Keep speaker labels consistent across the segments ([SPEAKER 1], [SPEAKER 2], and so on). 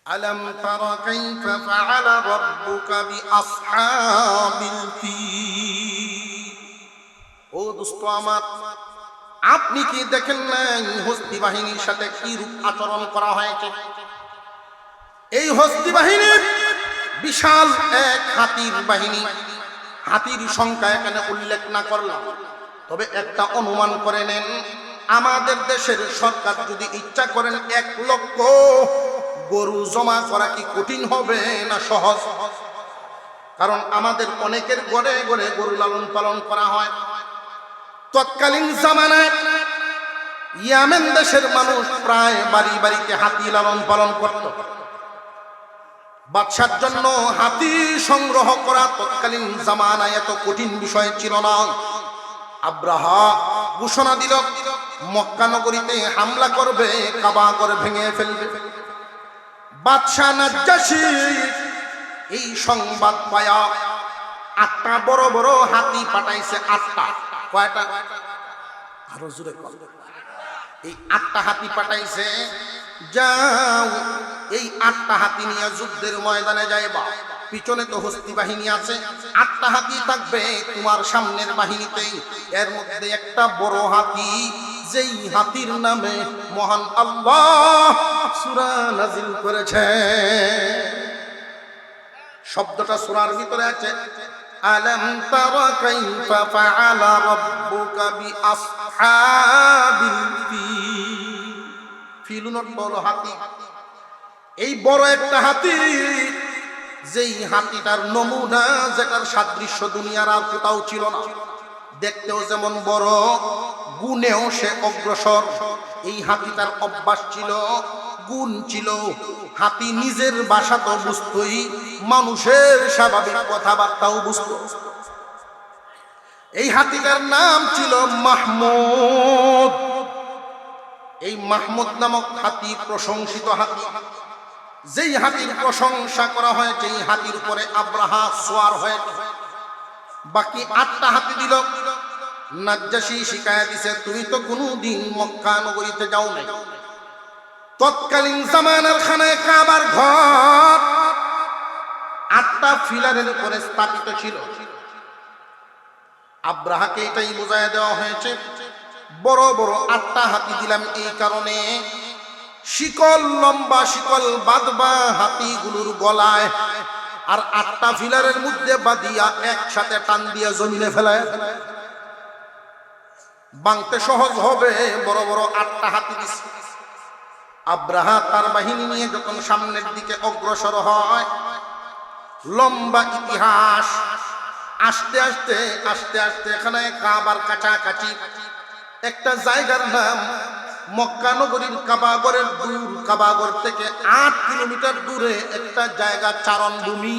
[SPEAKER 1] আলম তারা কাইফা ফাআলা রাব্বুকা বিআসহাবিল ফিল। ও দোস্ত আমার, আপনি কি দেখেন নাই হস্তি বাহিনীর সাথে কি রূপ আচরণ করা হয়েছে? এই হস্তি বাহিনী বিশাল এক হাতির বাহিনী। হাতির সংখ্যা এখানে উল্লেখ না করলাম, তবে একটা অনুমান করে নেন, আমাদের দেশের সরকার যদি ইচ্ছা করেন 1 লক্ষ গরু জমা করা কি কঠিন হবে না সহজ? কারণ আমাদের অনেকের ঘরে ঘরে গরু লালন পালন করা হয়। তৎকালীন জামানায় ইয়ামেন দেশের মানুষ প্রায় বাড়ি বাড়িতে হাতি লালন পালন করত। বাদশার জন্য হাতি সংগ্রহ করা তৎকালীন জামানায় এত কঠিন বিষয় ছিল না। আব্রাহা ঘোষণা দিল মক্কা নগরীতে হামলা করবে, কাবা ঘর ভেঙে ফেলবে। বাদশা নাজ্জাশী এই সংবাদ পায়া 8টা বড় বড় হাতি পাঠাইছে। 8টা, কয়টা? আরো জোরে কর। এই 8টা হাতি পাঠাইছে। যাও, এই 8টা হাতি নিয়ে যুদ্ধের ময়দানে যাইবা। পিছনে তো হস্তি বাহিনী আছে, 8টা হাতি থাকবে তোমার সামনের বাহিনীতেই। এর মধ্যে একটা বড় হাতি, যেই হাতির নামে মহান আল্লাহ সূরা নাজিল করেছে। শব্দটা সূরার ভিতরে আছে, আলাম তারা কাইফা ফাআলা রাব্বুকা বিআসহাবিল ফিল। ফিলুন বড় হাতি। এই বড় একটা হাতি, যেই হাতিটার নমুনা, যেটার সাদৃশ্য দুনিয়ার আর কোথাও ছিল না। দেখতেও যেমন বড়, গুণেও সে অগ্রসর। এই হাতিটার অভ্যাস ছিল, গুণ ছিল। হাতি নিজের ভাষা তো বুঝতই, মানুষের স্বাভাবিক কথাবার্তাও বুঝত। এই হাতিটার নাম ছিল মাহমুদ। এই মাহমুদ নামক হাতি প্রশংসিত হাতি। যেই হাতির প্রশংসা করা হয়েছে, এই হাতির উপরে আব্রাহা সোয়ার হয়েছে। বাকি 8টা হাতি দিল। নাজ্জাশী শিকায়া দিছে, তুমি তো কোনদিন মক্কা নগরীতে যাও নাই। তৎকালীন জামানার খানায় কাবার ঘর 8টা ফিলারের উপরে স্থাপিত ছিল। আব্রাহাকে এটাই বোঝায় দেওয়া হয়েছে, বড় বড় 8টা হাতি দিলাম এই কারণে, শিকল, লম্বা শিকল বাঁধবা হাতিগুলোর গলায়, আর 8টা ফিলারের মধ্যে বাঁধিয়া একসাথে টান দিয়া জমিনে ফেলায়। বাংতে সহজ হবে, বড় বড় 8টা হাতি দিছে। আব্রাহা তার বাহিনী নিয়ে যখন সামনের দিকে অগ্রসর হয়, লম্বা ইতিহাস। আস্তে আস্তে আস্তে আস্তে এখানে কাবার কাছাকাছি একটা জায়গার নাম মক্কা নগরীর কাবাগরের দূর, কাবাগর থেকে 8 কিলোমিটার দূরে একটা জায়গা, চারণভূমি,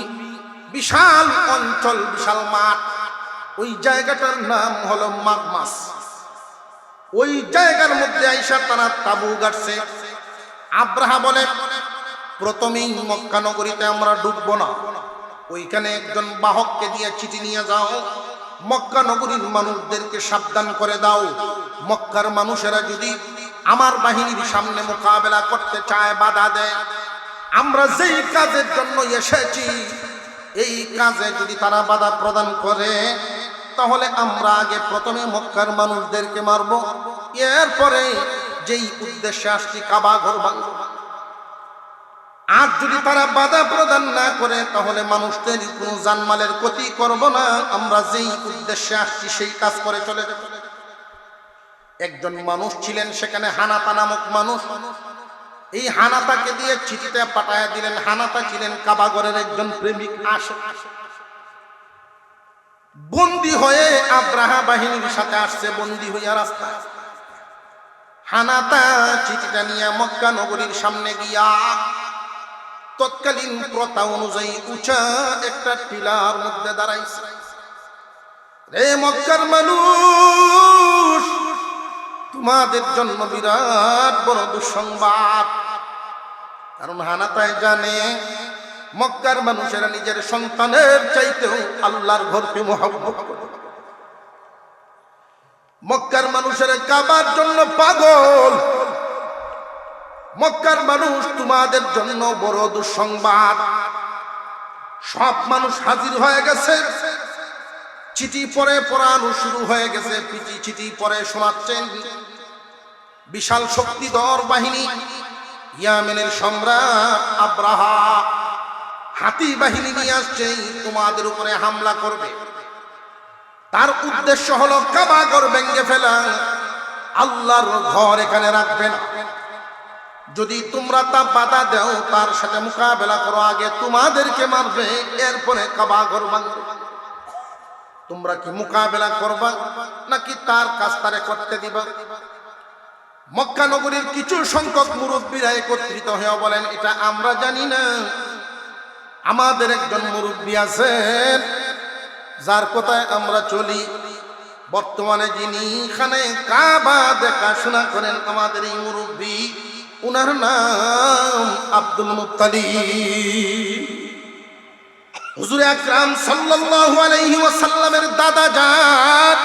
[SPEAKER 1] বিশাল অঞ্চল, বিশাল মাঠ। ওই জায়গাটার নাম হলো মাগমাস। ওই জায়গার মধ্যে আইসা তারা তাবু গাড়ছে। আব্রাহা বলে, প্রথমেই মক্কা নগরীতে আমরা ঢুকবো না, ওইখানে একজন বাহককে দিয়ে চিঠি নিয়ে যাও, মক্কা নগরীর মানুষদেরকে সাবধান করে দাও, মক্কার মানুষেরা যদি আমার বাহিনীর সামনে মোকাবেলা করতে চায়, বাধা দেয়, আমরা যেই কাজের জন্য এসেছি এই কাজে যদি তারা বাধা প্রদান করে, তাহলে আমরা আগে প্রথমে মক্কার মানুষদেরকে মারবো, এরপরে যেই উদ্দেশ্যে আসছি কাবা ঘর ভাঙব। আর যদি তারা বাধা প্রদান না করে, তাহলে মানুষদের কোনো জানমালের ক্ষতি করব না, আমরা যেই উদ্দেশ্যে আসছি সেই কাজ করে চলে যাব। একজন মানুষ ছিলেন সেখানে, হানাতা নামক মানুষ। এই হানাতাকে দিয়ে চিঠিতে পাঠায়া দিলেন। হানাতা ছিলেন কাবাগরের একজন প্রেমিক আশিক। বন্দী হয়ে আব্রাহা বাহিনীর সাথে আসছে, বন্দী হইয়া রাস্তায়। হানাতা চিঠিটা নিয়ে মক্কা নগরীর সামনে গিয়া তৎকালীন প্রথা অনুযায়ী উঁচা একটা টিলার মধ্যে দাঁড়াইছে। রে মক্কার মানুষ, তোমাদের জন্য বিরাট বড় দুঃসংবাদ। কারণ হানাতায় জানে মক্কার মানুষেরা নিজের সন্তানের চাইতেও আল্লাহর ঘরকে মহব্বত করে। মক্কার মানুষেরা কাবার জন্য পাগল। মক্কার মানুষ, তোমাদের জন্য বড় দুঃসংবাদ। সব মানুষ হাজির হয়ে গেছে, চিঠি পরে পড়ানো শুরু হয়ে গেছে, চিঠি পরে শোনাচ্ছেন। বিশাল শক্তিধর বাহিনী, ইয়ামেনের সম্রাট আব্রাহা হাতি বাহিনী নিয়ে আসছে, তোমাদের উপরে হামলা করবে। তার উদ্দেশ্য হলো কাবা ঘর ভেঙে ফেলা, আল্লাহর ঘর এখানে রাখবে না। যদি তোমরা তা বাধা দাও, তার সাথে মোকাবেলা করো, আগে তোমাদেরকে মারবে, এরপরে কাবা ঘর ভাঙবে। তোমরা কি মোকাবেলা করবা নাকি তার কাজ তারে করতে দিবা? মক্কা নগরীর কিছু সংখ্যক মুরব্বীরা একত্রিত হয়ে বলেন, এটা আমরা জানি না, আমাদের একজন মুরব্বী আছেন যার কথায় আমরা চলি। বর্তমানে যিনি এখানে কাবা দেখাশোনা করেন, আমাদের এই মুরব্বী, উনার নাম আব্দুল মুত্তালিব। হুজুর আকরাম সাল্লাল্লাহু আলাইহি ওয়াসাল্লামের দাদা জান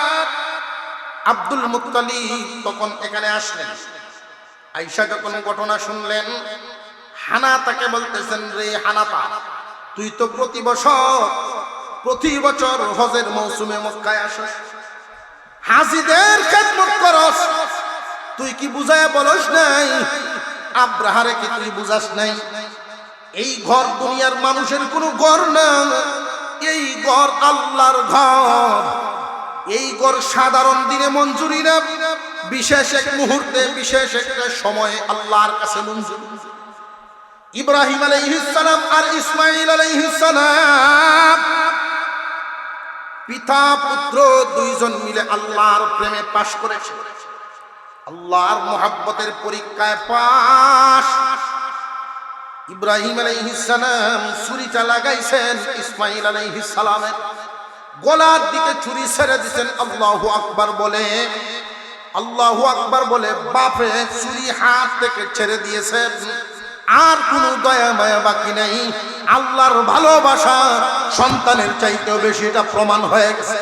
[SPEAKER 1] আব্দুল মুত্তালিব তখন এখানে আসলেন। আয়েশা যখন ঘটনা শুনলেন, হানা তাকে বলতেছেন, রে হানাতা, তুই তো প্রতি বছর হজের মৌসুমে মক্কায় আসস, হাজিদের খেদমত করস, তুই কি বুঝায় বলস নাই? আব্রাহারে কি তুই বুঝাস নাই? এই ঘর দুনিয়ার মানুষের কোনো ঘর না, এই ঘর আল্লাহর ঘর। এই ঘর সাধারণ দিনে মঞ্জুরি না, বিশেষ এক মুহূর্তে, বিশেষ একটা সময়ে আল্লাহর কাছে মঞ্জুর। ইব্রাহিম আলাইহিস সালাম আর ইসমাঈল আলাইহিস সালাম পিতা পুত্র দুইজন মিলে আল্লাহর প্রেমে পাশ করেছে, আল্লাহর মুহাব্বতের পরীক্ষায় পাশ। ইব্রাহিম আলাইহিস সালাম ছুরিটা লাগাইছেন ইসমাঈল আলাইহিস সালামের গলার দিকে, ছুরি ছেড়ে দিয়েছেন আল্লাহু আকবার বলে। আল্লাহু আকবার বলে বাপে ছুরি হাত থেকে ছেড়ে দিয়েছেন। আর কোনো দয়া মায়া বাকি নাই। আল্লাহর ভালোবাসা সন্তানের চাইতেও বেশি, এটা প্রমাণ হয়ে গেছে।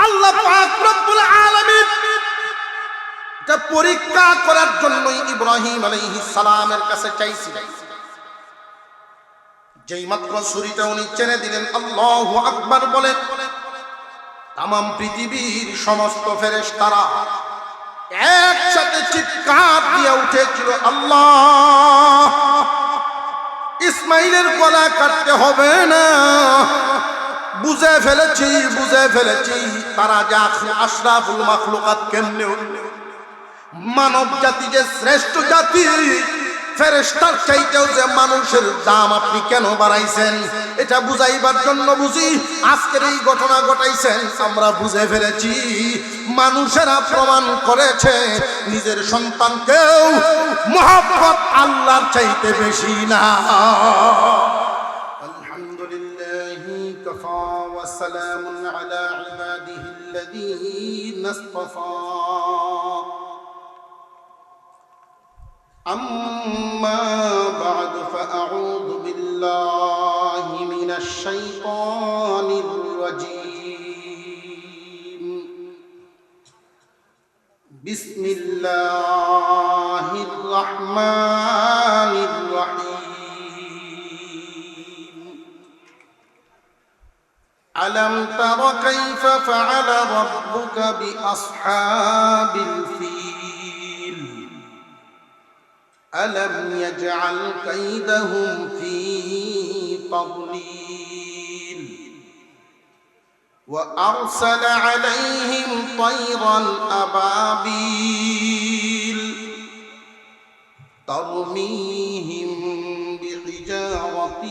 [SPEAKER 1] আল্লাহ পাক রব্বুল আলামিন এটা পরীক্ষা করার জন্যই ইব্রাহিম আলাইহিস সালামের কাছে চাইছিলেন। যেই মাত্র ছুরিটা উনি ছেড়ে দিলেন, আল্লাহু আকবার বলে তামাম পৃথিবীর সমস্ত ফেরেশতারা একসাথে চিৎকার দিয়ে উঠেছিল, আল্লাহ, ইসমাইলের গলা কাটতে হবে না, বুঝে ফেলেছি তারা যে আশরাফুল মাখলুকাত কেমনে, মানব জাতি যে শ্রেষ্ঠ জাতি, ফেরেশতার চাইতেও যে মানুষের দাম আপনি কেন বাড়াইছেন, এটা বুঝাইবার জন্য বুঝি আজকের এই ঘটনা ঘটাইছেন। আমরা বুঝে ফেলেছি, মানুষেরা প্রমাণ করেছে নিজের সন্তানকেও মহব্বত আল্লাহর চাইতে বেশি না। আলহামদুলিল্লাহি কাফা ওয়া সালামুন আলা ইবাদিহিল্লাযীনা ইসতাফা। أما بعد فأعوذ بالله من الشيطان الرجيم. بسم الله الرحمن الرحيم. ألم تر كيف فعل ربك بأصحاب الفيل ألم يجعل كيدهم في تضليل وأرسل عليهم طيرا أبابيل ترميهم بحجارة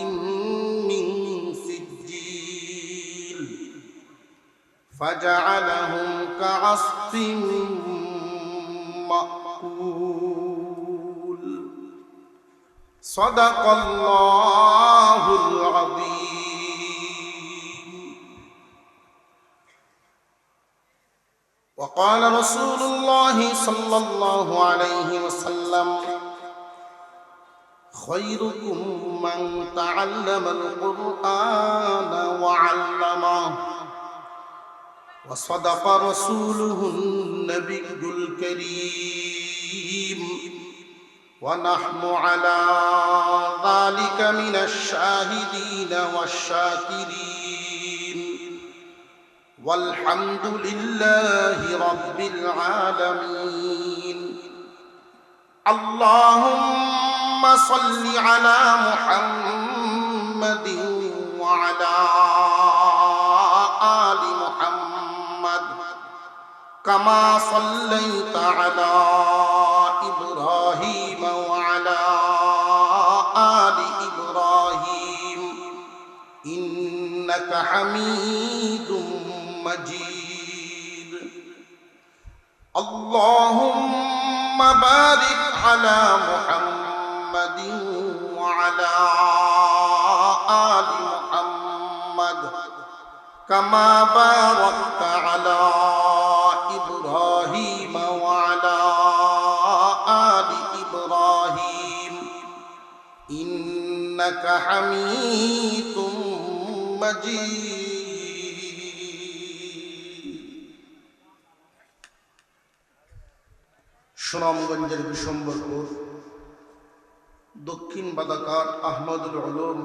[SPEAKER 1] من سجيل فجعلهم كعصف مأكول. صدق الله العظيم. وقال رسول الله صلى الله عليه وسلم خيركم من تعلم القرآن وعلمه وصدق رسوله النبي الكريم ونحن على ذلك من الشاهدين والشاكرين والحمد لله رب العالمين اللهم صل على محمد وعلى آل محمد كما صليت على إبراهيم وعلى آل إبراهيم إنك حميد مجيد اللهم بارك على محمد وعلى آل محمد كما باركت على إبراهيم وعلى آل إبراهيم إنك حميد مجيد সুনামগঞ্জের বিশম্বরপুর দক্ষিণ বাদাকাট আহমদুল উলুম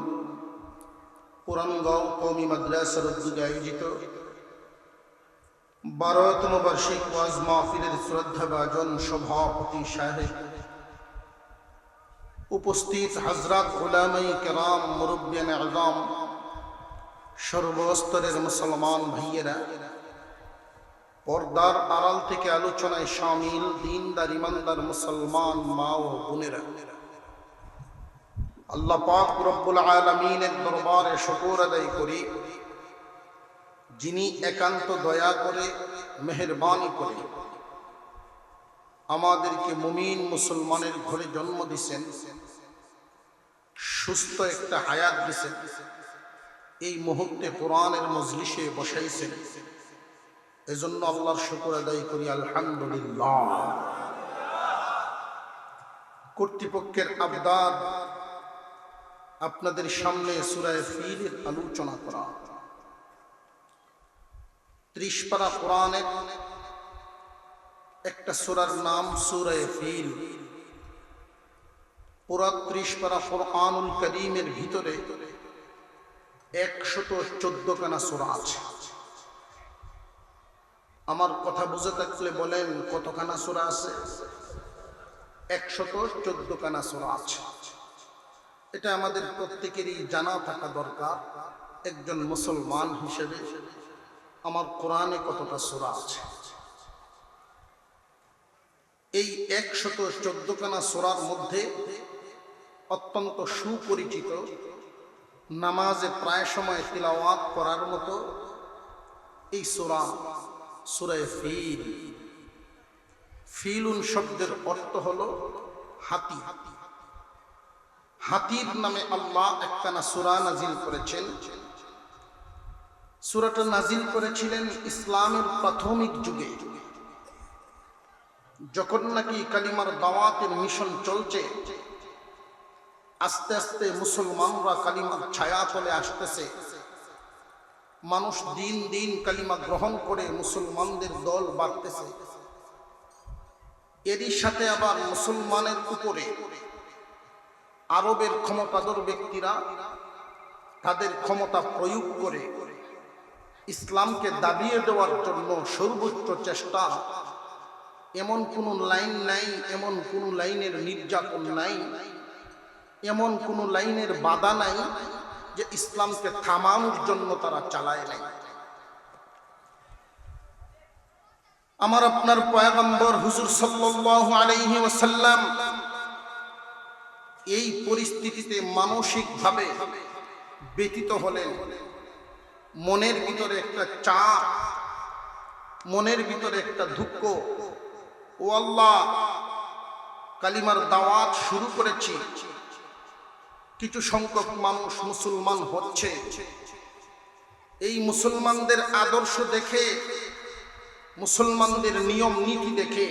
[SPEAKER 1] পুরানগাঁও কওমি মাদ্রাসার উদ্যোগে আয়োজিত 12তম বার্ষিক ওয়াজ মাহফিলের শ্রদ্ধাভাজন সভাপতি সাহেব, উপস্থিত হযরত উলামায়ে কেরাম, মুরব্বিয়ান আযম, সর্বস্তরের মুসলমান ভাইয়েরা, পর্দার আড়াল থেকে আলোচনায় শামিল দ্বীনদার ইমানদার মুসলমান মা ও বোনেরা, আল্লাহ পাক রব্বুল আলামিনের দরবারে শুকর আদায় করি, যিনি একান্ত দয়া করে মেহেরবানি করে আমাদেরকে মুমিন মুসলমানের ঘরে জন্ম দিয়েছেন, সুস্থ একটা হায়াত দিয়েছেন, এই মুহূর্তে কোরআনের মজলিসে বসাইছেন। এজন্য আল্লাহর শুকর আদায় করি, আলহামদুলিল্লাহ। কর্তৃপক্ষের আবদার আপনাদের সামনে সূরা ফিলের আলোচনা করা। 30 পারা কোরআনের একটা সূরার নাম সূরা ফিল। পুরা 30 পারা কোরআনুল কারীমের ভিতরে 114 খানা সূরা আছে। আমার কথা বুঝে থাকলে বলেন কতখানা সূরা আছে? 114 খানা সূরা আছে। এটা আমাদের প্রত্যেকেরই জানা থাকা দরকার একজন মুসলমান হিসেবে আমার কোরআনে কতটা সূরা আছে। এই 114 খানা সূরার মধ্যে অত্যন্ত সুপরিচিত, নামাজে প্রায় সময় তিলাওয়াত করার মতো এই সূরা সূরা ফিল। ফিলুন শব্দের অর্থ হলো হাতি। হাতির নামে আল্লাহ একখানা সূরা নাজিল করেছেন। সূরাটা নাজিল করেছিলেন ইসলামের প্রাথমিক যুগে, যখন নাকি কালিমার দাওয়াতের মিশন চলছে। আস্তে আস্তে মুসলমানরা কালিমার ছায়া চলে আসতেছে, মানুষ দিন দিন কালিমা গ্রহণ করে মুসলমানদের দল বাড়তেছে। এরই সাথে আবার মুসলমানের উপরে আরবের ক্ষমতাধর ব্যক্তিরা তাদের ক্ষমতা প্রয়োগ করে ইসলামকে দাবিয়ে দেওয়ার জন্য সর্বোচ্চ চেষ্টা। এমন কোনো লাইন নাই, এমন কোনো লাইনের নির্যাতন নাই, এমন কোনো লাইনের বাধা নাই যে ইসলামকে থামানোর জন্য তারা চালায় নাই। আমার আপনার পয়গম্বর হুজুর সাল্লাল্লাহু আলাইহি ওয়াসাল্লাম এই পরিস্থিতিতে মানসিকভাবে ব্যথিত হলেন। মনের ভিতরে একটা চাপ, মনের ভিতরে একটা দুঃখ। ও আল্লাহ, কালিমার দাওয়াত শুরু করেছি, কিছু সংখ্যক মানুষ মুসলমান হচ্ছে। এই মুসলমানদের আদর্শ দেখে, মুসলমানদের নিয়ম নীতি দেখে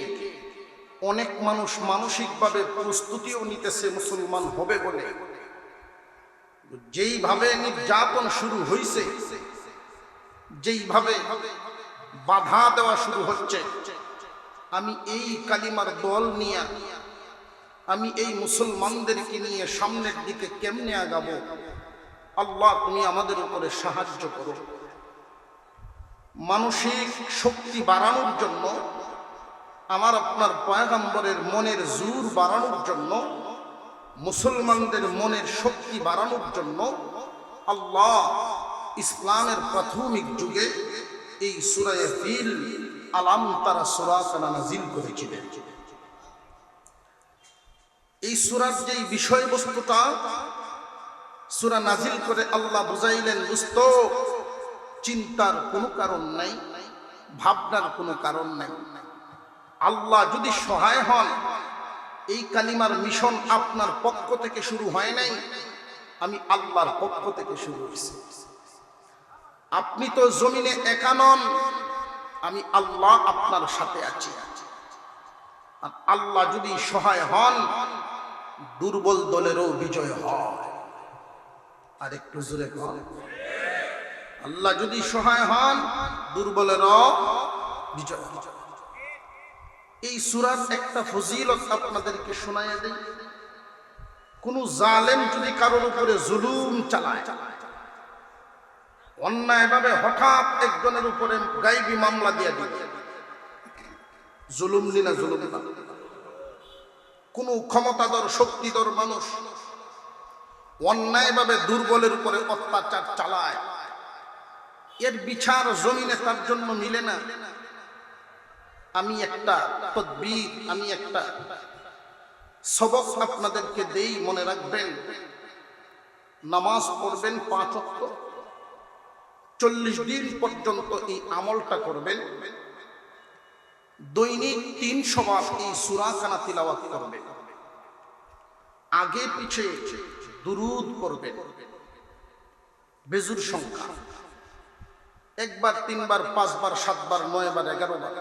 [SPEAKER 1] অনেক মানুষ মানসিকভাবে প্রস্তুতিও নিতেছে মুসলমান হবে বলে। যেইভাবে নির্যাতন শুরু হয়েছে, যেইভাবে বাধা দেওয়া শুরু হচ্ছে, আমি এই কালিমার দল নিয়ে আমি এই মুসলমানদেরকে নিয়ে সামনের দিকে কেমনে আগাবো। আল্লাহ তুমি আমাদের উপরে সাহায্য করো। মানসিক শক্তি বাড়ানোর জন্য, আমার আপনার পয়গম্বরের মনের জোর বাড়ানোর জন্য, মুসলমানদের মনের শক্তি বাড়ানোর জন্য আল্লাহ ইসলামের প্রাথমিক যুগে এই সূরা ফিল আলাম তারা সূরা নাযিল করেছিলেন। এই সূরার যে বিষয়বস্তুটা সূরা নাযিল করে আল্লাহ বুঝাইলেন, দোস্ত চিন্তার কোনো কারণ নাই, ভাবনার কোনো কারণ নাই। আল্লাহ যদি সহায় হন, এই কালিমার মিশন আপনার পক্ষ থেকে শুরু হয় নাই, আমি আল্লাহর পক্ষ থেকে শুরু হয়েছে। আপনি তো জমিনে একা নন, আমি আল্লাহ আপনার সাথে আছি। আর আল্লাহ যদি সহায় হন, দুর্বল দলেরও বিজয় হয়। আর একটু জোরে বল, আল্লাহ যদি সহায় হন, দুর্বলেরও বিজয় হয়। এই সূরার একটা ফজিলত আপনাদেরকে শোনায়া দেই। কোন জালেম যদি কারোর উপরে জুলুম চালায়, অন্যায়ভাবে হঠাৎ একজনের উপরে গায়েবী মামলা দিয়ে দিবে, জুলুম না জুলুম না, কোন ক্ষমতাধর শক্তিধর মানুষ অন্যায়ভাবে দুর্বলের উপরে অত্যাচার চালায়, এর বিচার জমিনে তার জন্য মিলে না। আমি একটা তদবির, আমি একটা সবক আপনাদেরকে দেই, মনে রাখবেন। নামাজ পড়বেন 5 ওয়াক্ত, 40 দিন পর্যন্ত এই আমলটা করবেন। দৈনিক 300 বার এই সূরা কানা তিলাওয়াত করবেন। আগে পিছে দুরূদ করবেন, বেজুর সংখ্যা, 1 বার 3 বার 5 বার 7 বার 9 বার 11 বার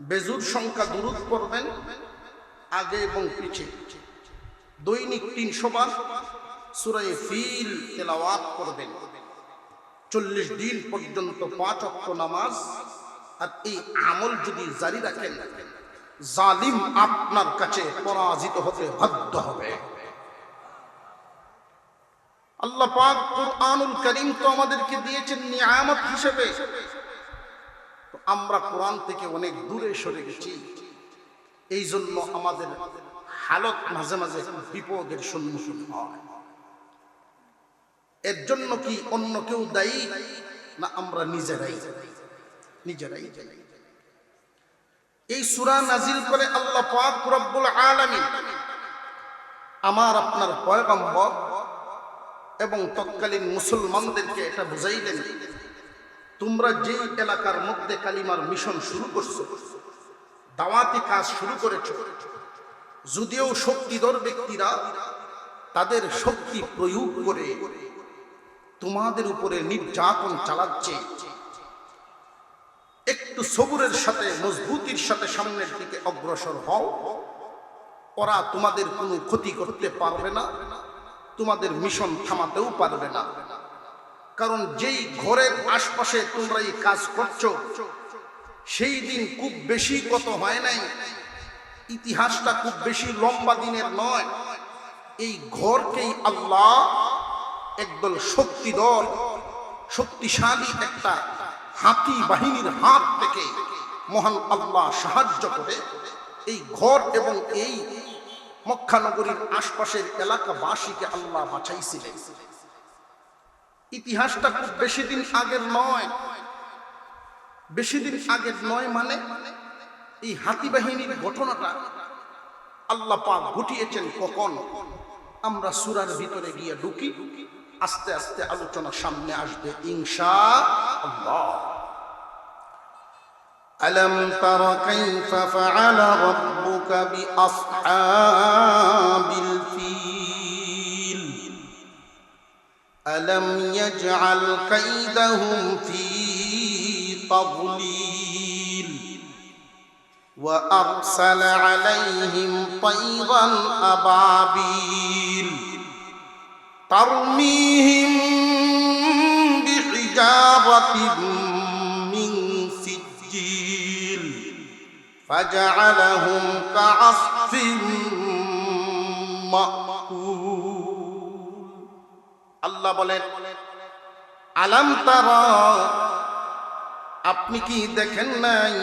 [SPEAKER 1] বেজুর সংখ্যা দুরূদ করবেন আগে এবং পিছে। দৈনিক 300 বার সূরা ফিল তেলাওয়াত করবেন। 40 দিন পর্যন্ত 5 ওয়াক্ত নামাজ। আর এই আমল যদি জারি রাখেন, জালিম আপনার কাছে পরাজিত হতে বাধ্য হবে। আল্লাহ পাক কুরআনুল কারীম তো আমাদেরকে দিয়েছেন নিয়ামত হিসেবে। তো আমরা কোরআন থেকে অনেক দূরে সরে গেছি, এই জন্য আমাদের হালত মাঝে মাঝে বিপদের সম্মুখীন হয়। এর জন্য কি অন্য কেউ দায়ী না আমরা নিজেরাই? এই সূরা নাজিল করে আল্লাহ পাক রব্বুল আলামিন আমার আপনার পয়গম্বর এবং তৎকালীন মুসলমানদেরকে এটা বুঝাইলেন, তোমরা যেই এলাকার মধ্যে কালিমার মিশন শুরু করছো, দাওয়াতি কাজ শুরু করেছো, যদিও শক্তিধর ব্যক্তিরা তাদের শক্তি প্রয়োগ করে তোমাদের উপরে নির্যাতন চালাচ্ছে, একটু সবুরের সাথে মজবুতির সাথে সামনের দিকে অগ্রসর হও। ওরা তোমাদের কোনো ক্ষতি করতে পারবে না, তোমাদের মিশন থামাতেও পারবে না। কারণ যেই ঘরের আশপাশে তোমরা এই কাজ করছো, সেই দিন খুব বেশি কত হয় নাই, ইতিহাসটা খুব বেশি লম্বা দিনের নয়। এই ঘরকেই আল্লাহ একদল শক্তিশালী একটা হাতি বাহিনীর হাত থেকে মহান আল্লাহ সাহায্য করে এই ঘর এবং এই মক্কা নগরীর আশপাশের এলাকাবাসীকে আল্লাহ বাঁচাইছিলেন। ইতিহাসটা খুব বেশি দিন আগের নয়। বেশি দিন আগের নয় মানে এই হাতি বাহিনীর ঘটনাটা আল্লাহ পাক ঘটিয়েছেন কখন? আমরা সূরার ভিতরে গিয়ে ঢুকি, আস্তে আস্তে আলোচনা সামনে আসবে ইনশাআল্লাহ। আলম তারা কাইফা ফাআলা রাব্বুকা বিআসহাবিল ফিল আলম ইয়াজআল কাইদাহুম ফি তাদলিল ওয়া আরসালা আলাইহিম তায়রান আবাবিল তারমিহিম বিহিজারাতিন মিন সিজ্জিল ফাজআলাহুম কাআসফিন মাকুল। আল্লাহ বলেন, আলাম তারা, আপনি কি দেখেন নাই,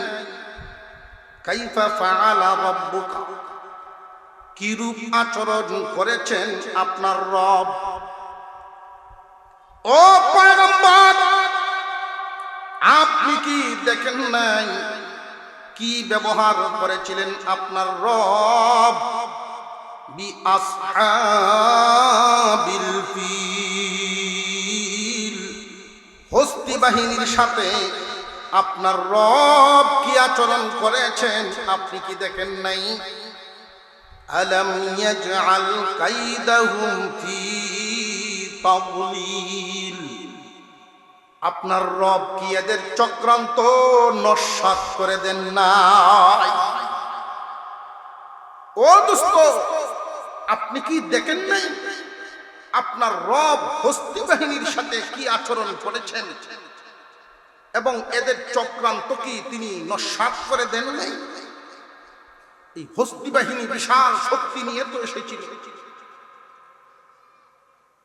[SPEAKER 1] কাইফা ফাআলা রাব্বুকা, কি রূপ আচরণ করেছেন আপনার রব। ও পয়গম্বর, আপনি কি দেখেন নাই কি ব্যবহার করেছিলেন আপনার রব বি আসহাবিল ফিল, হস্তি বাহিনীর সাথে আপনার রব কি আচরণ করেছেন আপনি কি দেখেন নাই। আলাম ইয়াজআল কাইদাহুম ফি তাদলিল, আপনার রব কি এদের চক্রান্ত নস্যাৎ করে দেন নাই। ও দোস্ত, আপনি কি দেখেন নাই আপনার রব হস্তি বাহিনীর সাথে কি আচরণ করেছেন এবং এদের চক্রান্ত কি তিনি নস্যাৎ করে দেন নাই। এই হস্তি বাহিনী বিশাল শক্তি নিয়ে তো এসেছিল।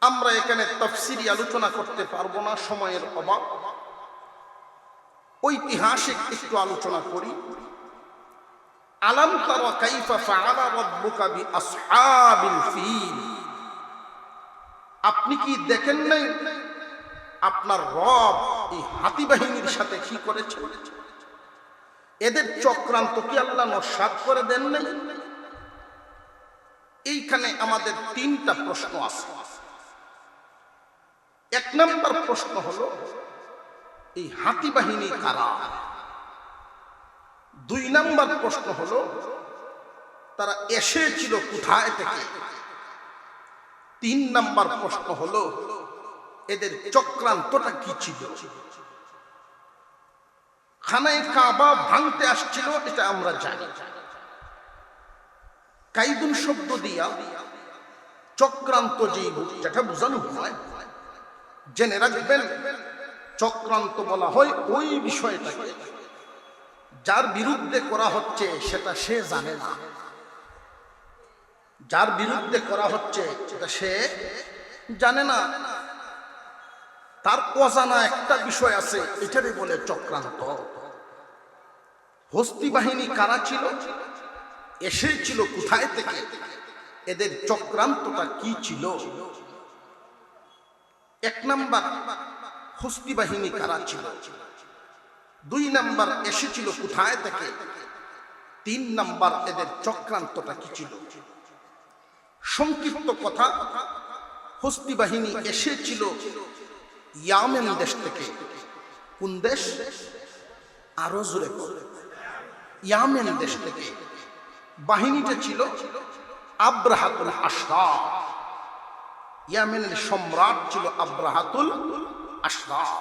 [SPEAKER 1] আমরা এখানে তাফসীরি আলোচনা করতে পারবো না, সময়ের অভাব। ঐতিহাসিক একটু আলোচনা করি। আলাম তারা কাইফা ফাআলা রাব্বুকা বিআসহাবিল ফিল, আপনি কি দেখেন নাই আপনার রব এই হাতি বাহিনীর সাথে কি করেছে। এদের চক্রান্ত কি আল্লাহ নস্যাৎ করে দেন নাই। এইখানে আমাদের তিনটা প্রশ্ন আছে। এক নম্বর প্রশ্ন হলো, এই হাতি বাহিনী কারা। দুই নম্বর প্রশ্ন হলো, তারা এসেছিল কোথায় থেকে। তিন নম্বর প্রশ্ন হলো, এদের চক্রান্তটা কি ছিল। খানায়ে কাবা ভাঙতে আসছিল এটা আমরা জানি। কাইদুন শব্দ দিয়া চক্রান্ত যেটা বোঝানো হয়, জেনে রাখবেন চক্রান্ত বলা হয় ওই বিষয়টাকে যার বিরুদ্ধে করা হচ্ছে সেটা সে জানে না। যার বিরুদ্ধে করা হচ্ছে সেটা সে জানে না, তার অজানা একটা বিষয় আছে, এটারই বলে চক্রান্ত। হস্তি বাহিনী কারা ছিল, এসেছিল কোথায় থেকে, এদের চক্রান্তটা কি ছিল। এক নাম্বার, হস্তি বাহিনী কারা ছিল। দুই নাম্বার, এসেছিল কোথায় থেকে। তিন নাম্বার, এদের চক্রান্তটা কি ছিল। সংক্ষিপ্ত কথা, হস্তি বাহিনী এসেছিল ইয়ামেন দেশ থেকে। কোন দেশ, আরো জোরে বলে, ইয়ামেন দেশ থেকে। বাহিনীটা ছিল আব্রাহাতুল আশরাফ। ইয়ামেনের সম্রাট ছিল আব্রাহাতুল আশরাফ।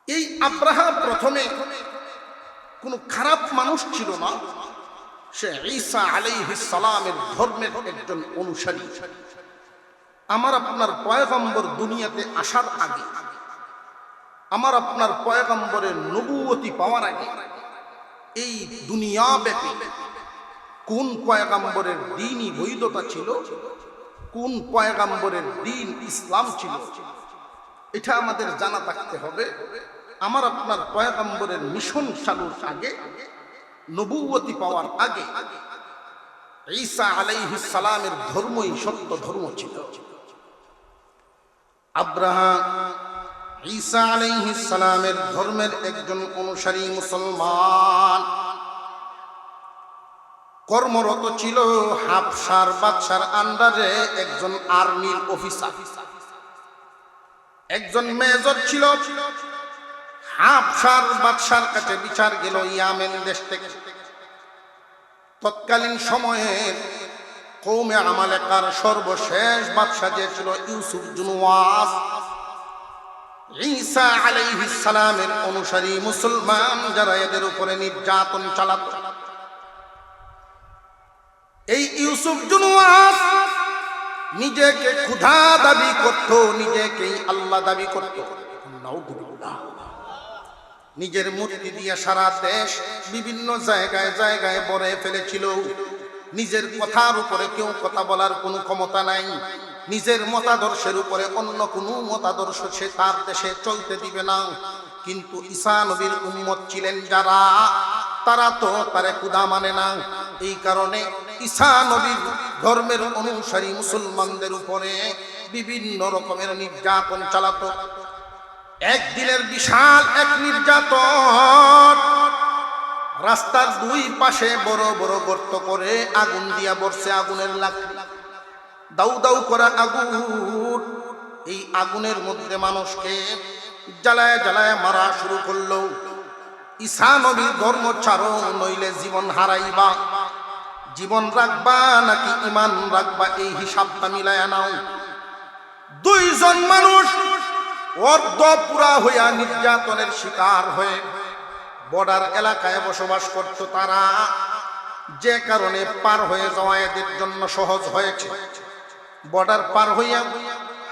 [SPEAKER 1] এই আব্রাহা প্রথমে কোনো খারাপ মানুষ ছিল না, সে ঈসা আলাইহিস সালামের ধর্মের একজন অনুসারী। আমার আপনার পয়গম্বর দুনিয়াতে আসার আগে, আমার আপনার পয়গম্বরের নবুয়তি পাওয়ার আগে, এই দুনিয়া ব্যাপী কোন পয়গম্বরের দ্বীনই বৈধতা ছিল, কোন পয়গম্বরের দ্বীন ইসলাম ছিল, এটা আমাদের জানা থাকতে হবে। আমার আপনার পয়গম্বরের মিশন চালুর আগে, নবুয়তি পাওয়ার আগে, ঈসা আলাইহিস সালামের ধর্মই সত্য ধর্ম ছিল। আব্রাহা ঈসা আলাইহিস সালামের ধর্মের একজন অনুসারী মুসলমান, কর্মরত ছিল হাবশার বাদশার আন্ডারে একজন আর্মির অফিসার। একজন মেজর ছিল। হাবশার বাদশার কাছে বিচার গেল ইয়ামেন দেশ থেকে। তৎকালীন সময়ে কওমে আমালেকার সর্বশেষ বাদশা যে ছিল ইউসুফ জুনওয়াস। ঈসা আলাইহিস সালামের অনুসারী মুসলমান যারা এদের উপরে নির্যাতন চালাত। এই ইউসুফ জুনওয়াস নিজেকে খোদা দাবি করত, নিজেকেই আল্লাহ দাবি করত। নাউযুবিল্লাহ। নিজের মূর্তি দিয়ে সারা দেশ বিভিন্ন জায়গায় জায়গায় ভরে ফেলেছিল। নিজের কথার উপরে কেউ কথা বলার কোনো ক্ষমতা নাই। নিজের মতাদর্শের উপরে অন্য কোনো মতাদর্শ সে তার দেশে চলতে দিবে না। কিন্তু ঈসা নবীর উম্মত ছিলেন যারা, তারা তো তারে খুদা মানে না। এই কারণে ঈসা নবীর ধর্মের অনুসারী মুসলমানদের উপরে বিভিন্ন রকমের নির্যাতন চালাতো। একদিনের বিশাল এক নির্যাতন, রাস্তার দুই পাশে বড় বড় গর্ত করে আগুন দিয়া বর্ষে, আগুনের লাকড়ি, দাউ দাউ করা আগুন। এই আগুনের মধ্যে মানুষকে জ্বালায় জ্বালায় মারা শুরু করলো। ঈসা নবীর ধর্ম ছাড়ো, নইলে জীবন হারাইবা। জীবন রাখবা নাকি ঈমান রাখবা, এই হিসাবটা মিলায়া নাও। দুইজন মানুষ অর্ধ পুরা হইয়া নির্যাতনের শিকার হয়ে বর্ডার এলাকায় বসবাস করত তারা, যে কারণে পার হয়ে যাওয়া এদের জন্য সহজ হয়েছে। বর্ডার পার হইয়া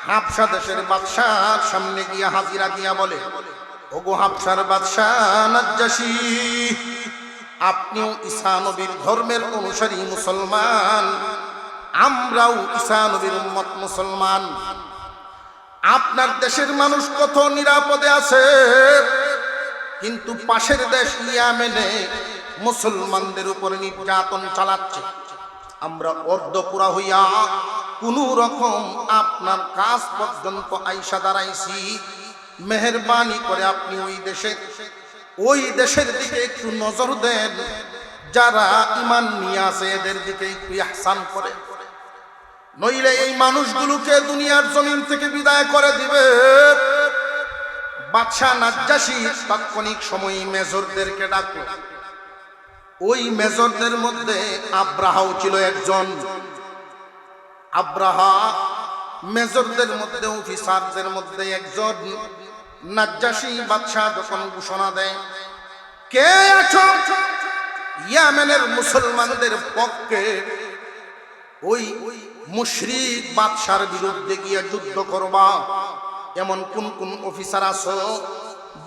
[SPEAKER 1] হাবশা দেশের বাদশার সামনে গিয়া হাজিরা দিয়া বলে, ওগো হাবশার বাদশাহ নাজ্জাশী, আপনিও ঈসা নবীর ধর্মের অনুসারী মুসলমান, আমরাও ঈসা নবীর উম্মত মুসলমান। আপনার দেশের মানুষ কত নিরাপদে আছে, কিন্তু পাশের দেশ ইয়ামেনে মুসলমানদের উপরে নির্যাতন চালাচ্ছে। আমরা অর্ধপুরা হইয়া কোন রকম আপনার কাজ পর্যন্ত আইসা দাঁড়াইছি। মেহেরবানি করে আপনি ওই দেশের দিকে একটু নজর দেন, যারা ঈমান নিয়ে আছে এদের দিকে একটু ইহসান করে, নইলে এই মানুষগুলোকে দুনিয়ার জমিন থেকে বিদায় করে দিবে। বাদশাহ নাজ্জাশী তাৎক্ষণিক সময় মেজরদেরকে ডাকল। ওই মেজরদের মধ্যে আব্রাহাও ছিল একজন। আব্রাহা মেজরদের মধ্যে, অফিসারদের মধ্যে একজন। নাজ্জাশী বাদশাহ যখন ঘোষণা দেয়, কে আছো ইয়ামেনের মুসলমানদের পক্ষে ওই মুশরিক বাদশার বিরুদ্ধে গিয়ে যুদ্ধ করবা, এমন কোন কোন অফিসার আছো?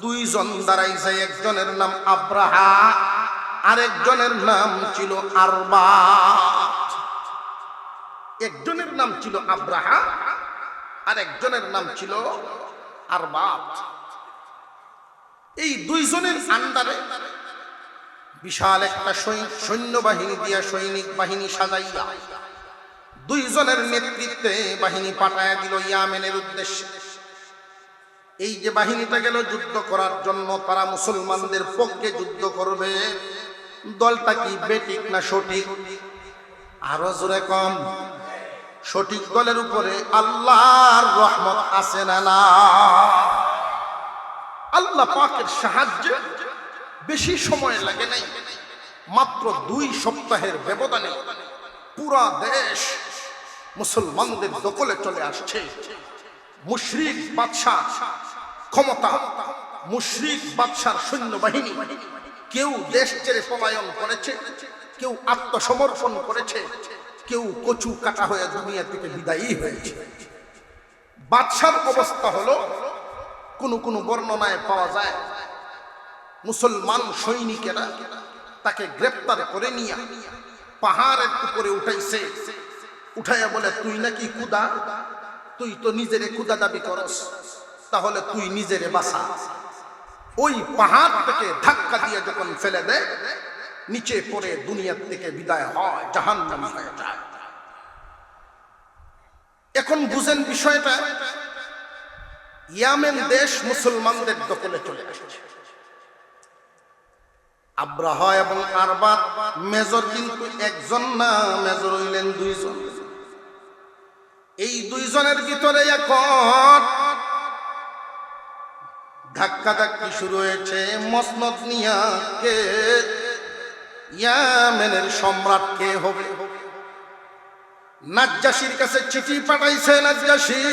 [SPEAKER 1] দুইজন দাঁড়াইছে, একজনের নাম আব্রাহা, আরেকজনের নাম ছিল আরবাত। একজনের নাম ছিল আব্রাহা, আরেকজনের নাম ছিল আরবাত। এই দুইজনের আন্ডারে বিশাল একটা সৈন্যবাহিনী দিয়া, সৈনিক বাহিনী সাজাইয়া দুইজনের নেতৃত্বে বাহিনী পাঠায়া দিল ইয়ামেনের উদ্দেশ্যে। এই যে বাহিনীটা গেল যুদ্ধ করার জন্য, তারা মুসলমানদের পক্ষে যুদ্ধ করবে। দলটা কি বেঠিক না সঠিক? আরো জোরে কম। সঠিক দলের উপরে আল্লাহর রহমত আছে না না? আল্লাহ পাকের সাহায্যে বেশি সময় লাগে নাই, মাত্র 2 সপ্তাহের ব্যবধানে পুরা দেশ মুসলমানদের দখলে চলে আসছে। মুশরিক বাদশাহ ক্ষমতা, মুশরিক বাদশার সৈন্যবাহিনী, কেউ দেশ ছেড়ে পলায়ন করেছে, কেউ আত্মসমর্পণ করেছে, কেউ কচু কাটা হয়ে দুনিয়া থেকে বিদায়ী হয়েছে। বাদশার অবস্থা হলো, কোন কোন বর্ণনায় পাওয়া যায় মুসলমান সৈনিকেরা তাকে গ্রেপ্তার করে নিয়ে পাহাড়ের উপরে উঠাইছে। উঠাইয়া বলে, তুই নাকি খুদা, তুই তো নিজেরে খুদা দাবি করস, তাহলে তুই নিজেরে বাঁচা। ওই পাহাড় থেকে ধাক্কা দিয়ে যখন ফেলে দেয়, নিচে পড়ে দুনিয়ার থেকে বিদায় হয়, জাহান্নামী হয়ে যায়। এখন বুঝেন বিষয়টা, ইয়ামেন দেশ মুসলমানদের দখলে চলে আসছে। আব্রাহা এবং আরবাত মেজর কিন্তু একজন না, মেজর হইলেন 2 জন। এই 2 জনের ভিতরে এখন ধাক্কাধাক্কি শুরু হয়েছে। মসনদ নিয়া কে ইয়ামেনের সম্রাট কে হবে? নাজ্জাশীর কাছে চিঠি পাঠাইছে নাজ্জাশী,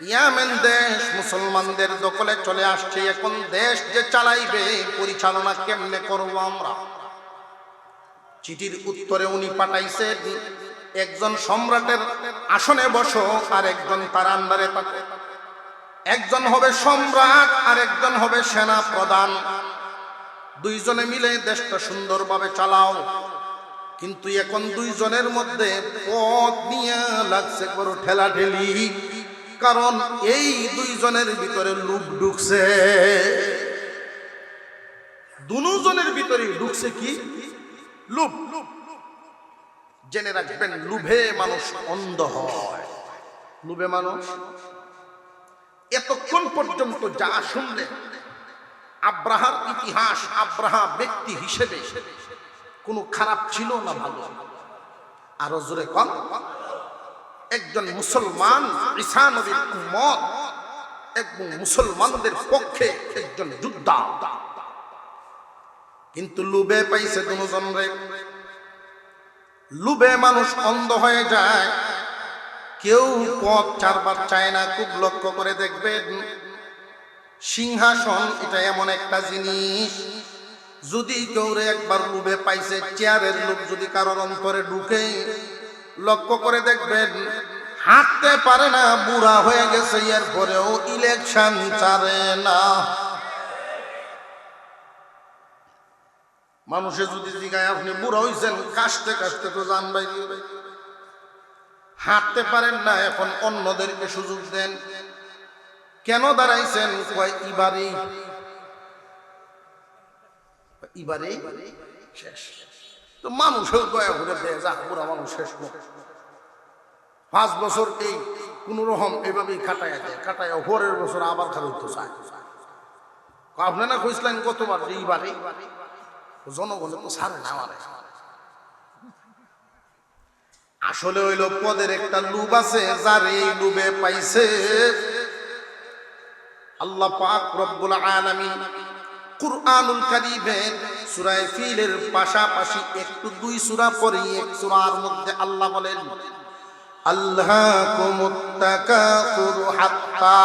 [SPEAKER 1] ইয়ামেন দেশ মুসলমানদের দখলে চলে আসছে, এখন দেশ যে চালাইবে, পরিচালনা কেমনে করবো আমরা? চিঠির উত্তরে উনি পাঠাইছে, একজন সম্রাটের আসনে বসো, আর একজন তার আন্ডারে থাকো। একজন হবে সম্রাট আর একজন হবে সেনা প্রধান। দুইজনে মিলে দেশটা সুন্দরভাবে চালাও। কিন্তু এখন দুইজনের মধ্যে পথ নিয়ে লাগছে বড় ঠেলাঠেলি, কারণ এই দুইজনের ভিতরে লোভ ঢুকছে। দুজনের ভিতরে ঢুকছে কি? লোভ। জেনে রাখবেন, লোভে মানুষ অন্ধ হয়। লোভে মানুষ এতক্ষণ পর্যন্ত যা শুনলে আব্রাহার ইতিহাস, আব্রাহা ব্যক্তি হিসেবে কোনো খারাপ ছিল না ভালো? আরো জোরে কন। একজন মুসলমান, ঈসা নবীর উম্মত, এবং মুসলমানদের পক্ষে একজন যোদ্ধা। কিন্তু লোভে পাইছে দুজনরে। লোভে মানুষ অন্ধ হয়ে যায়। কেউ পথ চারবার চায় না। খুব লক্ষ্য করে দেখবেন, সিংহাসন এটা এমন একটা জিনিস, যদি কেউ একবার লোভে পাইছে, চেয়ারের লোভ যদি কারোর অন্তরে ঢুকে, লক্ষ্য করে দেখবেন হাঁটতে পারে না, বুড়া হয়ে গেছে, এরপরেও ইলেকশন ছাড়ে না। মানুষে যদি জিগায় আপনি বুড়া হইছেন, কাশতে কাশতে তো জান ভাই, হাঁটতে পারেন না, এখন অন্যদেরকে সুযোগ দেন। কেন দাঁড়াইছেন? কয় এবারে শেষ। তো মানুষের দয়া করে দেয়, যা বুড়া মানুষ শেষ। 5 বছর এই কোন রকম এভাবেই কাটাইয়া দেয়, কাটাইয়া পরের বছর আবার খারাইতে চায়। আপনি না কইছিলেন কতবার এইবারে? জনগণে তো ছাড়ে না মানে। আসলে হইল পদের একটা লোভ আছে, যার এই লোভে পাইছে। আল্লাহ পাক রব্বুল আলামিন কুরআনুল কারীমের সূরা ফিলের পাশাপাশি একটু 2 সূরা পরে এক সূরার মধ্যে আল্লাহ বলেন, আল্লাহকুমুত তাকাসুর হাত্তা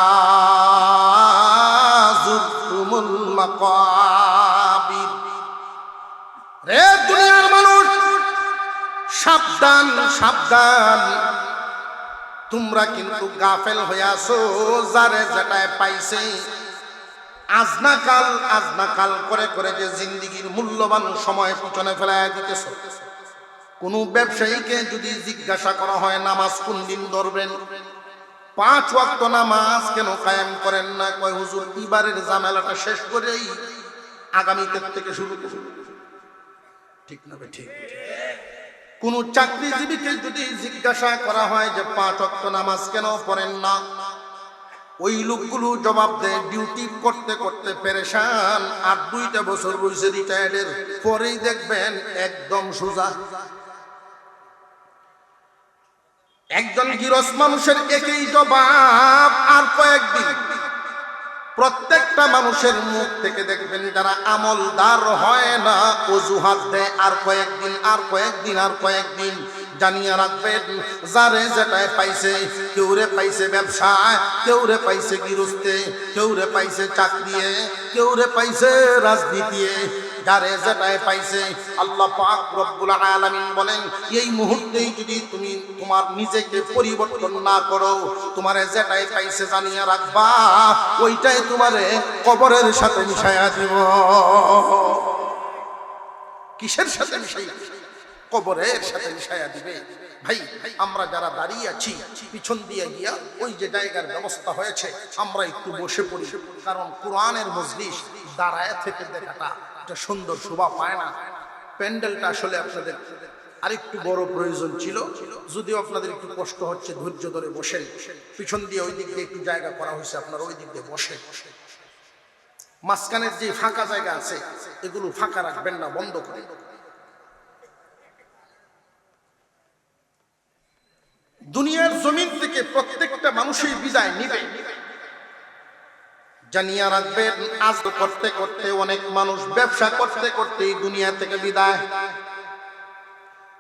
[SPEAKER 1] যুরতুমুল মাকাবির। রে দুনিয়ার মানুষ, সাবধান সাবধান, তোমরা কিন্তু গাফেল হয়ে আছো। যারে যেটায় পাইছে আজনাকাল করে করে যে জিন্দেগির মূল্যবান সময় পিছনে ফেলাইয়া দিতেছ। কোন ব্যবসায়ীকে যদি জিজ্ঞাসা করা হয় নামাজ কোন দিন ধরবেন, 5 ওয়াক্ত নামাজ কেন কায়েম করেন না? কয় হুজুর এবারের ঝামেলাটা শেষ করেই আগামীকাল থেকে শুরু করব। ঠিক না? ঠিক। কোন চাকরিজীবীকে যদি জিজ্ঞাসা করা হয় যে 5 ওয়াক্ত নামাজ কেন পড়েন না, ওই লোকগুলো জবাব দেয় ডিউটি করতে করতে পেরেশান, আর 2টা বছর রয়েছে রিটায়ার্ডের, পরেই দেখবেন একদম সোজা। একজন গৃহস্থ মানুষের একই জবাব, আর কয়েকদিন প্রত্যেকটা মানুষের মুখ থেকে দেখবেন যারা আমলদার হয় না অজুহাত দেয়, আর কয়েকদিন আর কয়েকদিন আর কয়েকদিন। জানিয়ে রাখবেন, যারে যেটায় পাইছে, কেউরে পাইছে ব্যবসায়, কেউরে পাইছে গৃহস্থে, কেউরে পাইছে চাকরিয়ে, কেউরে পাইছে রাজনীতি, যারে যেটায় পাইছে আল্লাহ পাক রব্বুল আলামিন বলেন, এই মুহূর্তেই যদি তুমি তোমার নিজেকে পরিবর্তন না করো, তোমারে যেটাই পাইছে জানিয়ে রাখবা, ওইটাই তোমারে কবরের সাথে মিশাইয়া দিব। কিসের সাথে মিশাইয়া? কবরের সাথে মিশাইয়া দিবে। ভাই, আমরা যারা দাঁড়িয়ে আছি, পিছন দিয়ে গিয়া ওই যে জায়গার ব্যবস্থা হয়েছে, আমরা একটু বসে পড়ি, কারণ কোরআনের মজলিস দাঁড়ায় থেকে দেখাটা এটা সুন্দর শোভা পায় না। প্যান্ডেলটা আসলে আপনাদের আরেকটু বড় প্রয়োজন ছিল, যদিও আপনাদের একটু কষ্ট হচ্ছে, ধৈর্য ধরে বসেন। পিছন দিয়ে ওই দিক দিয়ে একটু জায়গা করা হয়েছে, আপনারা ওই দিক দিয়ে বসে। মাঝখানের যে ফাঁকা জায়গা আছে এগুলো ফাঁকা রাখবেন না, বন্ধ করে। দুনিয়ার জমিন থেকে প্রত্যেকটা মানুষই বিদায় নিবে, জানিয়ে রাখবেন। আজ করতে করতে অনেক মানুষ ব্যবসা করতে করতে দুনিয়া থেকে বিদায়,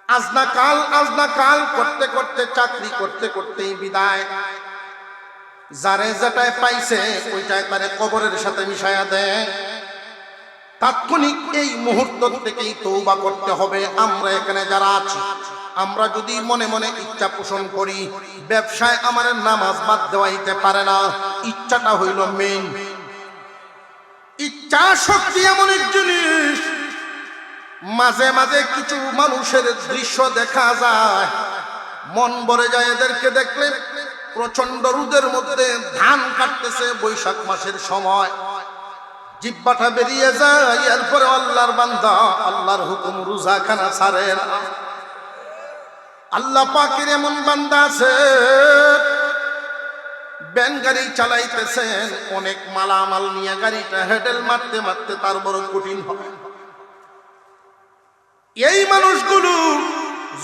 [SPEAKER 1] আজনাকাল করতে করতে চাকরি করতে করতেই বিদায়। যারে যেটায় পাইছে ওইটাই তারে কবরের সাথে মিশাইয়া দেয়। তাৎক্ষণিক এই মুহূর্ত থেকেই তওবা করতে হবে। আমরা এখানে যারা আছি আমরা যদি মনে মনে ইচ্ছা পোষণ করি, ব্যবসায় আমার নামাজ বাদ দেওয়াইতে পারে না। ইচ্ছাটা হইল মেইন। ইচ্ছা শক্তি এমন এক জিনিস, মাঝে মাঝে কিছু মানুষের দৃশ্য দেখা যায়, মন ভরে যায় এদেরকে দেখলে। প্রচন্ড রোদের মধ্যে ধান কাটতেছে, বৈশাখ মাসের সময়, জিহ্বাটা বেরিয়ে যায়, এরপরে আল্লাহর বান্দা আল্লাহর হুকুম রোজা খানা ছাড়ে না। আল্লাহ পাকের এমন বান্দা আছে, ব্যান গাড়ি চালাইতেছেন, অনেক মালামাল নিয়ে গাড়িটা হেডেল মারতে মারতে তার বড় কঠিন হয়। এই মানুষগুলো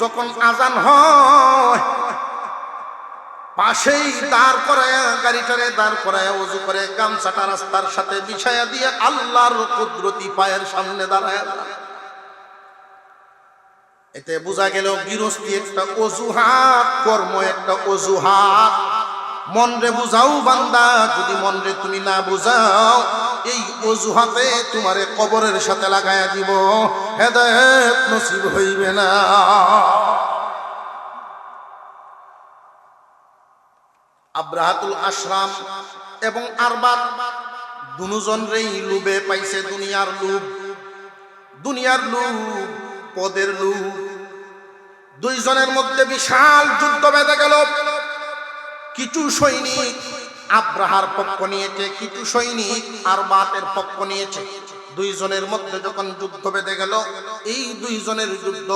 [SPEAKER 1] যখন আজান হয়, পাশেই দাঁড় করায়া, গাড়িটারে দাঁড় করায়া ওযু করে গামছাটা রাস্তার সাথে বিছায়া দিয়ে আল্লাহর কুদরতি পায়ের সামনে দাঁড়ায়। এতে বোঝা গেল গৃহস্থী একটা অজুহাত, কর্ম একটা অজুহাত। মন রে বুঝাও বান্দা, যদি মন রে তুমি না বুঝাও, এই অজুহাতে তোমারে কবরের সাথে লাগায়া দিব, হেদায়েত নসিব হইবে না। আব্রাহাতুল আশরাম এবং আরবাব দুজনেই লোভে পাইছে, দুনিয়ার লোভ, দুনিয়ার লোভ, পদের লোভ। দুইজনের মধ্যে বিশাল যুদ্ধ বেঁধে গেল। কিছু সৈনিক আব্রাহার পক্ষ নিয়েছে, কিছু সৈনিক আরবাতের পক্ষ নিয়েছে। দুইজনের মধ্যে যখন যুদ্ধ বেঁধে গেল, এই দুইজনের যুদ্ধ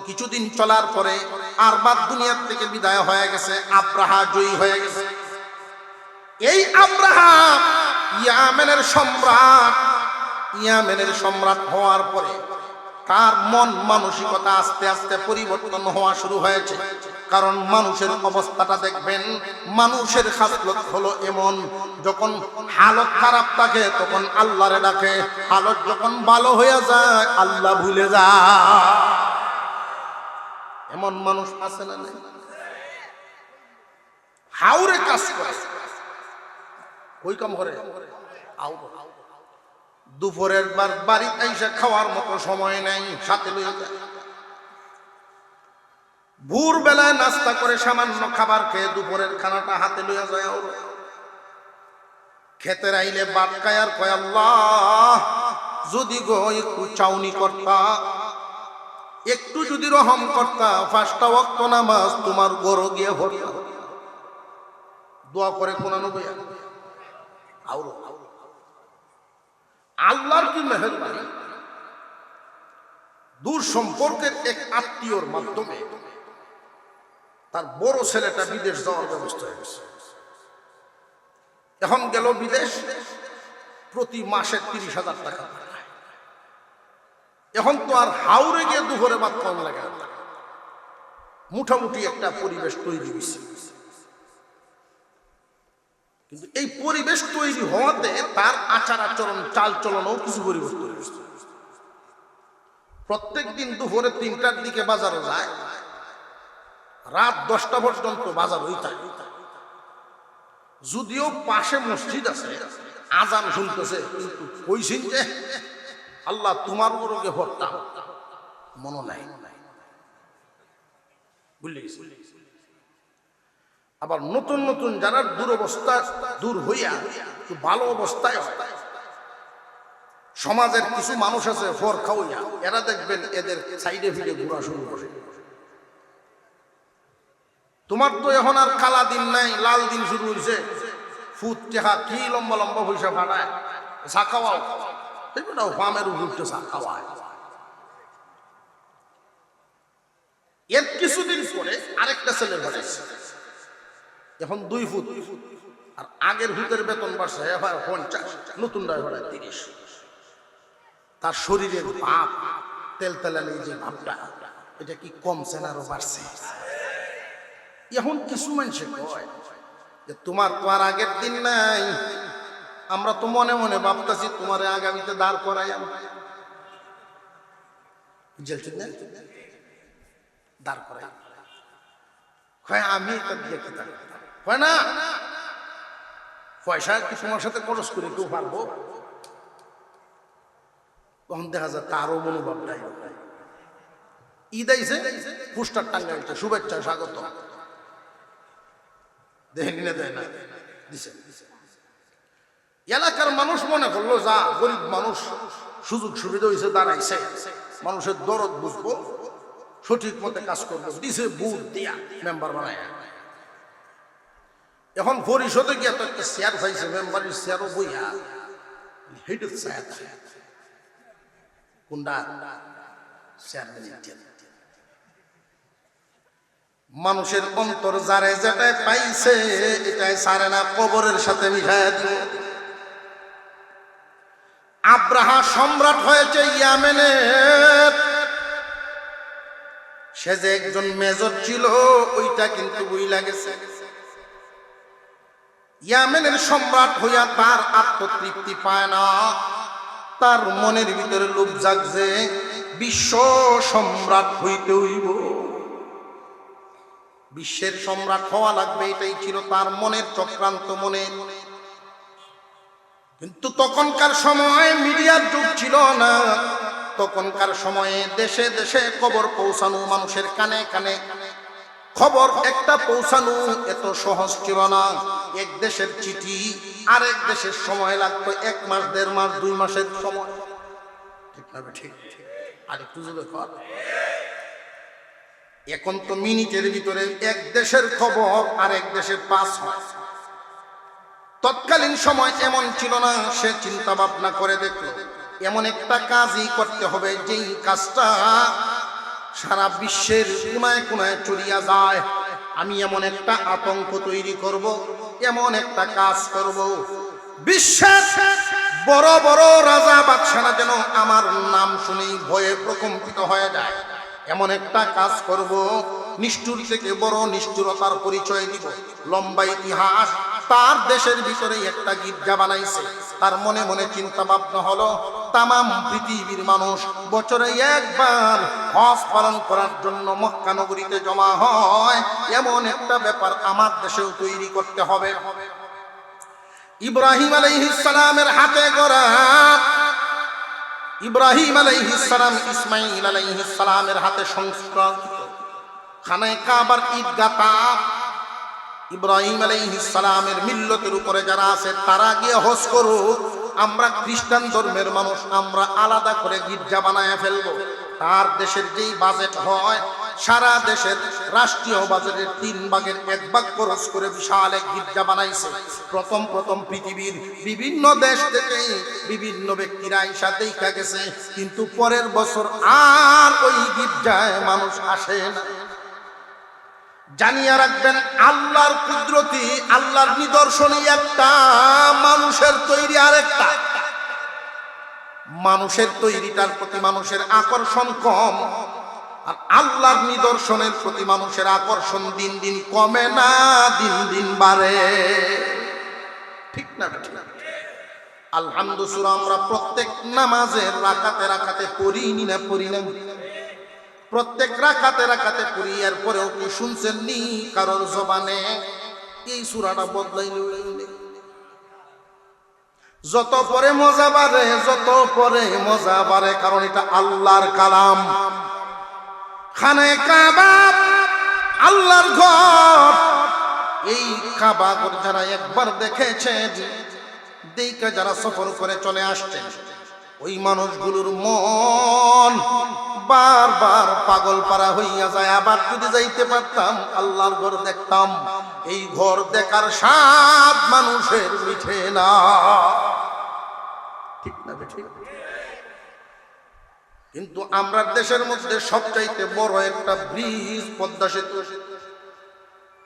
[SPEAKER 1] কিছুদিন চলার পরে আরবাত দুনিয়ার থেকে বিদায় হয়ে গেছে, আব্রাহা জয়ী হয়ে গেছে। এই আব্রাহা ইয়ামেনের সম্রাট, ইয়ামেনের সম্রাট হওয়ার পরে তার মন মানসিকতা আস্তে আস্তে পরিবর্তন হওয়া শুরু হয়েছে। কারণ মানুষের অবস্থাটা দেখবেন, মানুষের খাসলত হলো এমন, যখন হালত খারাপ থাকে তখন আল্লাহরে ডাকে, হালত যখন ভালো হয়ে যায় আল্লাহ ভুলে যায়। এমন মানুষ আছে না? নাই? হাওরে কাজ করে, ওই কাম করে, দুপুরের বার বাড়িতে এসে খাওয়ার মতো সময় নেই, সাথে লইয়া যায়। ভোর বেলায় নাস্তা করে সামান্য খাবার খেয়ে দুপুরের খানাটা হাতে লইয়া যায়। খেতে আইলে বাদ খায় আর কয়, আল্লাহ যদি গো একটু চাউনি করতা, একটু যদি রহম করতা, 5টা ওয়াক্ত নামাজ তোমার গরো গিয়ে হতো। দোয়া করে কোরআন বইয়া আউরো আল্লাহর কি মেহেরবানি। দূর সম্পর্কের এক আত্মীয়র মাধ্যমে তার বড় ছেলেটা বিদেশ যাওয়ার ব্যবস্থা হয়ে গেছে। এখন গেল বিদেশ, প্রতি মাসে 30,000 টাকা। এখন তো আর হাওড়ে গিয়ে দুপুরে ভাত কম লাগে না, মোটামুটি একটা পরিবেশ তৈরি হয়েছে। কিন্তু এই পরিবেশ তৈরি হওয়াতে তার আচার আচরণ, চাল চলনও কিছু পরিবর্তন হয়েছে। প্রত্যেক দিন দুপুরে 3টার দিকে বাজারে যায়, রাত 10টা পর্যন্ত বাজার হইতে। যদিও পাশে মসজিদ আছে, আজান শুনতেছে, কিন্তু কইছেন যে আল্লাহ তোমার বড়কে ভর্তা মনে নাই, বুঝলি। আবার নতুন নতুন যারা দুরবস্থা দূর হইয়া একটু ভালো অবস্থায় হয়, সমাজের কিছু মানুষ আছে ফর খাওয়া, এরা দেখবেন এদের সাইডে ফিরে ঘোরা শুরু করে। তোমার তো এখন আর কালা দিন নাই, লাল দিন শুরু হয়েছে। ফুট টেহা কি লম্বা লম্বা পয়সা ফাটায়, চা খাওয়াও, ফার্মের উপরে চা খাওয়ায়। এর কিছুদিন পরে আরেকটা ছেলে বাড়াইছে, এখন 2 ফুট, আর আগের ফুটের বেতন বাড়ছে 50, নতুন ড্রাইভার 30। তার শরীরের ভাব, তেল তেলানি যে ভাবটা, এটা কি কমছে না আরো বাড়ছে? এখন কিছু মানুষে কয় যে তোমার তো আর আগের দিন নাই, আমরা তো মনে মনে ভাবতেছি তোমার আগামীতে দাঁড় করাই। দাঁড় করাই হয়, আমি এটা দিয়ে কি দাঁড় হয় না? পয়সা কি তোমার সাথে খরচ করে কেউ পারবো? তখন দেখা যায় তারও মনোভাব নাই। ঈদ আইছে পোস্টার টাঙ্গাইছে শুভেচ্ছা স্বাগত দেখেনি না দেয় না দিছে এলাকার মানুষ মনে করলো যা গরিব মানুষ সুযোগ সুবিধা হয়েছে দাঁড়াইছে মানুষের দরদ বুঝবো সঠিক মতে কাজ করবো দিছে বুট দিয়া মেম্বার বানায় এখন পরিষদে গিয়ে তো একটা চেয়ার পাইছে মেম্বারের চেয়ারও বইয়া হেডের চেয়ার কোনটা মানুষের অন্তর যারে যেটাই পাইছে এটাই সারে না কবরের সাথে মিশাইয়া দিল আব্রাহা সম্রাট হয়েছে ইয়ামেনের সে যে একজন মেজর ছিল ওইটা কিন্তু বুঝলা গেছে ইয়ামেনের সম্রাট হইয়া তার আত্মতৃপ্তি পায় না তার মনের ভিতরে লোভ জাগছে বিশ্ব সম্রাট হইতে হইব বিশ্বের সম্রাট হওয়া লাগবে এটাই ছিল তার মনের চক্রান্ত মনে কিন্তু তখনকার সময় মিডিয়ার যুগ ছিল না তখনকার সময়ে দেশে দেশে খবর পৌঁছানো মানুষের কানে কানে খবর একটা পৌঁছানো এত সহজ ছিল না এক দেশের চিঠি আরেক দেশের সময় লাগতো 1 মাস 1.5 মাস 2 মাসের সময় ঠিক না ঠিক আরেকটু জোরে কর এখন তো মিনিটের ভিতরে এক দেশের খবর আরেক দেশের পাস হয় তৎকালীন সময় এমন ছিল না সে চিন্তা ভাবনা করে দেখলো এমন একটা কাজই করতে হবে যেই কাজটা সারা বিশ্বের কোনায় কোনায় ছড়িয়ে যায় আমি এমন একটা আতঙ্ক তৈরি করব এমন একটা কাজ করব বিশ্বের বড় বড় রাজা বাদশারা যেন আমার নাম শুনেই ভয়ে প্রকম্পিত হয়ে যায় এমন একটা কাজ করব নিষ্ঠুর থেকে বড় নিষ্ঠুরতার পরিচয় দিব লম্বা ইতিহাস তার দেশের ভিতরে একটা গির্জা বানাইছে তার মনে মনে চিন্তা ভাবনা হলো তামাম পৃথিবীর মানুষ বছরে একবার হজ পালন করার জন্য মক্কা নগরীতে জমা হয় এমন একটা ব্যাপার আমার দেশেও তৈরি করতে হবে ইব্রাহিম আলাইহিস সালামের হাতে গড়া ইব্রাহিম আলাইহিস সালাম ইসমাঈল আলাইহিস সালামের হাতে সংস্কৃত খানায়ে কাবার ঈদগাহ ইব্রাহিম আলাইহিস সালামের মিল্লতের উপরে যারা আছে তারা গিয়ে হজ করুক আমরা খ্রিস্টান ধর্মের মানুষ আমরা আলাদা করে গির্জা বানায় ফেলবো তার দেশের যেই বাজেট হয় সারা দেশের রাষ্ট্রীয় বাজেটের 3 ভাগের 1 ভাগ খরচ করে বিশাল এক গির্জা বানাইছে প্রথম পৃথিবীর বিভিন্ন দেশ থেকে বিভিন্ন ব্যক্তিরা আইসা দেখা গেছে কিন্তু পরের বছর আর ওই গির্জায় মানুষ আসে না জানিয়ে রাখবেন আল্লাহর কুদরতি আল্লাহর নিদর্শনই একটা মানুষের তৈরি আরেকটা মানুষের তৈরিটার প্রতি মানুষের আকর্ষণ কম আর আল্লাহর নিদর্শনের প্রতি মানুষের আকর্ষণ দিন দিন কমে না দিন দিন বাড়ে ঠিক না আলহামদুলিল্লাহ সূরা আমরা প্রত্যেক নামাজের রাকাতে রাকাতে পড়ি না প্রত্যেক রাকাতে রাকাতে পড়ি এরপরেও কি শুনছেন নি কারোর জবানে এই সূরাটা বদলাইলো যত পরে মজা বাড়ে কারণ এটা আল্লাহর কালাম খানায়ে কাবা আল্লাহর ঘর এই কাবা ঘর যারা একবার দেখেছেন দেখে যারা সফর করে চলে আসছেন ওই মানুষগুলোর মন বারবার পাগল পারা হইয়া যায় আবার যদি যাইতে পারতাম আল্লাহর ঘর দেখতাম এই ঘর দেখার স্বাদ মানুষের মিঠে না ঠিক না ঠিক কিন্তু আমরা দেশের মধ্যে সবচাইতে বড় একটা ব্রিজ পদ্মা সেতু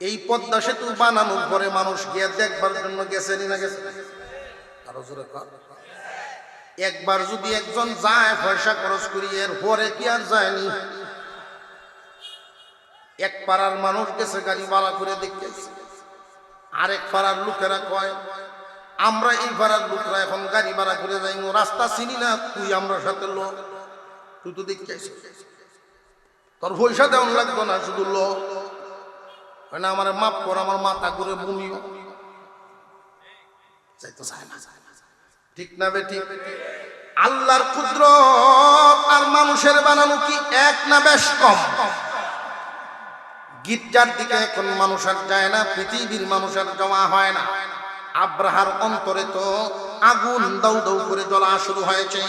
[SPEAKER 1] এই পদ্মা সেতু বানানোর পরে মানুষ গিয়ে দেখবার জন্য গেছেনি না গেছে আরো জোরে একবার যদি একজন যায় পয়সা খরচ করি এর পরে কি আর যায়নি এক পাড়ার মানুষ গেছে গাড়ি ভাড়া করে দেখতেছে আরেক পাড়ার লোকেরা কয় আমরা এই পাড়ার লোকরা এখন গাড়ি ভাড়া করে যাই রাস্তা চিনি না তুই আমরা সাথে লো তুই তো দেখতে তোর পয়সা দেওয়া লাগতো না শুধু লো না আমার মাপ কর আমার মাথা ঘুরে বমিও যাইতো চায় না ঠিক না বে ঠিক আল্লাহর কুদরত আর মানুষের বানানো কি এক না বেশ কম? গির্জার দিকে এখন মানুষ আর যায় না, পৃথিবীর মানুষ আর জমা হয় না। আব্রাহার অন্তরে তো আগুন দাউ দাউ করে জ্বলা শুরু হয়েছে,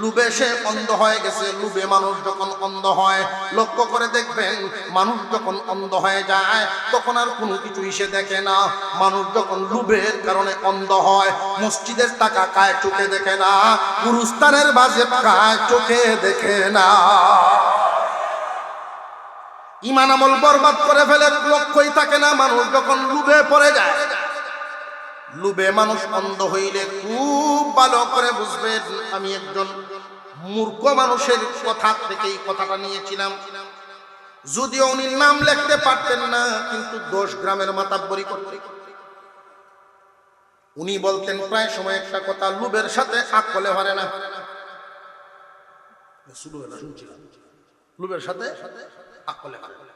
[SPEAKER 1] লুবে সে অন্ধ হয়ে গেছে। লুবে মানুষ যখন অন্ধ হয়, লক্ষ্য করে দেখবেন, মানুষ যখন অন্ধ হয়ে যায় তখন আর কোনো কিছুই সে দেখে না। মানুষ যখন লুবের কারণে অন্ধ হয়, মসজিদের টাকা কায় চোখে দেখে না, গুরুস্থানের বাজেট কায় চোখে দেখে না। ঈমান আমল বরবাদ করে ফেলে, লক্ষ্যই থাকে না। মানুষ যখন লুবে পড়ে যায়, লুবে মানুষ অন্ধ হইলে খুব ভালো করে বুঝবেন। আমি একজন মূর্খ মানুষের কথা থেকে এই কথাটা নিয়েছিলাম, যদিও উনি নাম লিখতে পারতেন না, কিন্তু 10 গ্রামের মাতাব্বরি করতেন। উনি বলতেন প্রায় সময় একটা কথা, লুবের সাথে আকলে হারে না। লুবের সাথে আকলে হারে না।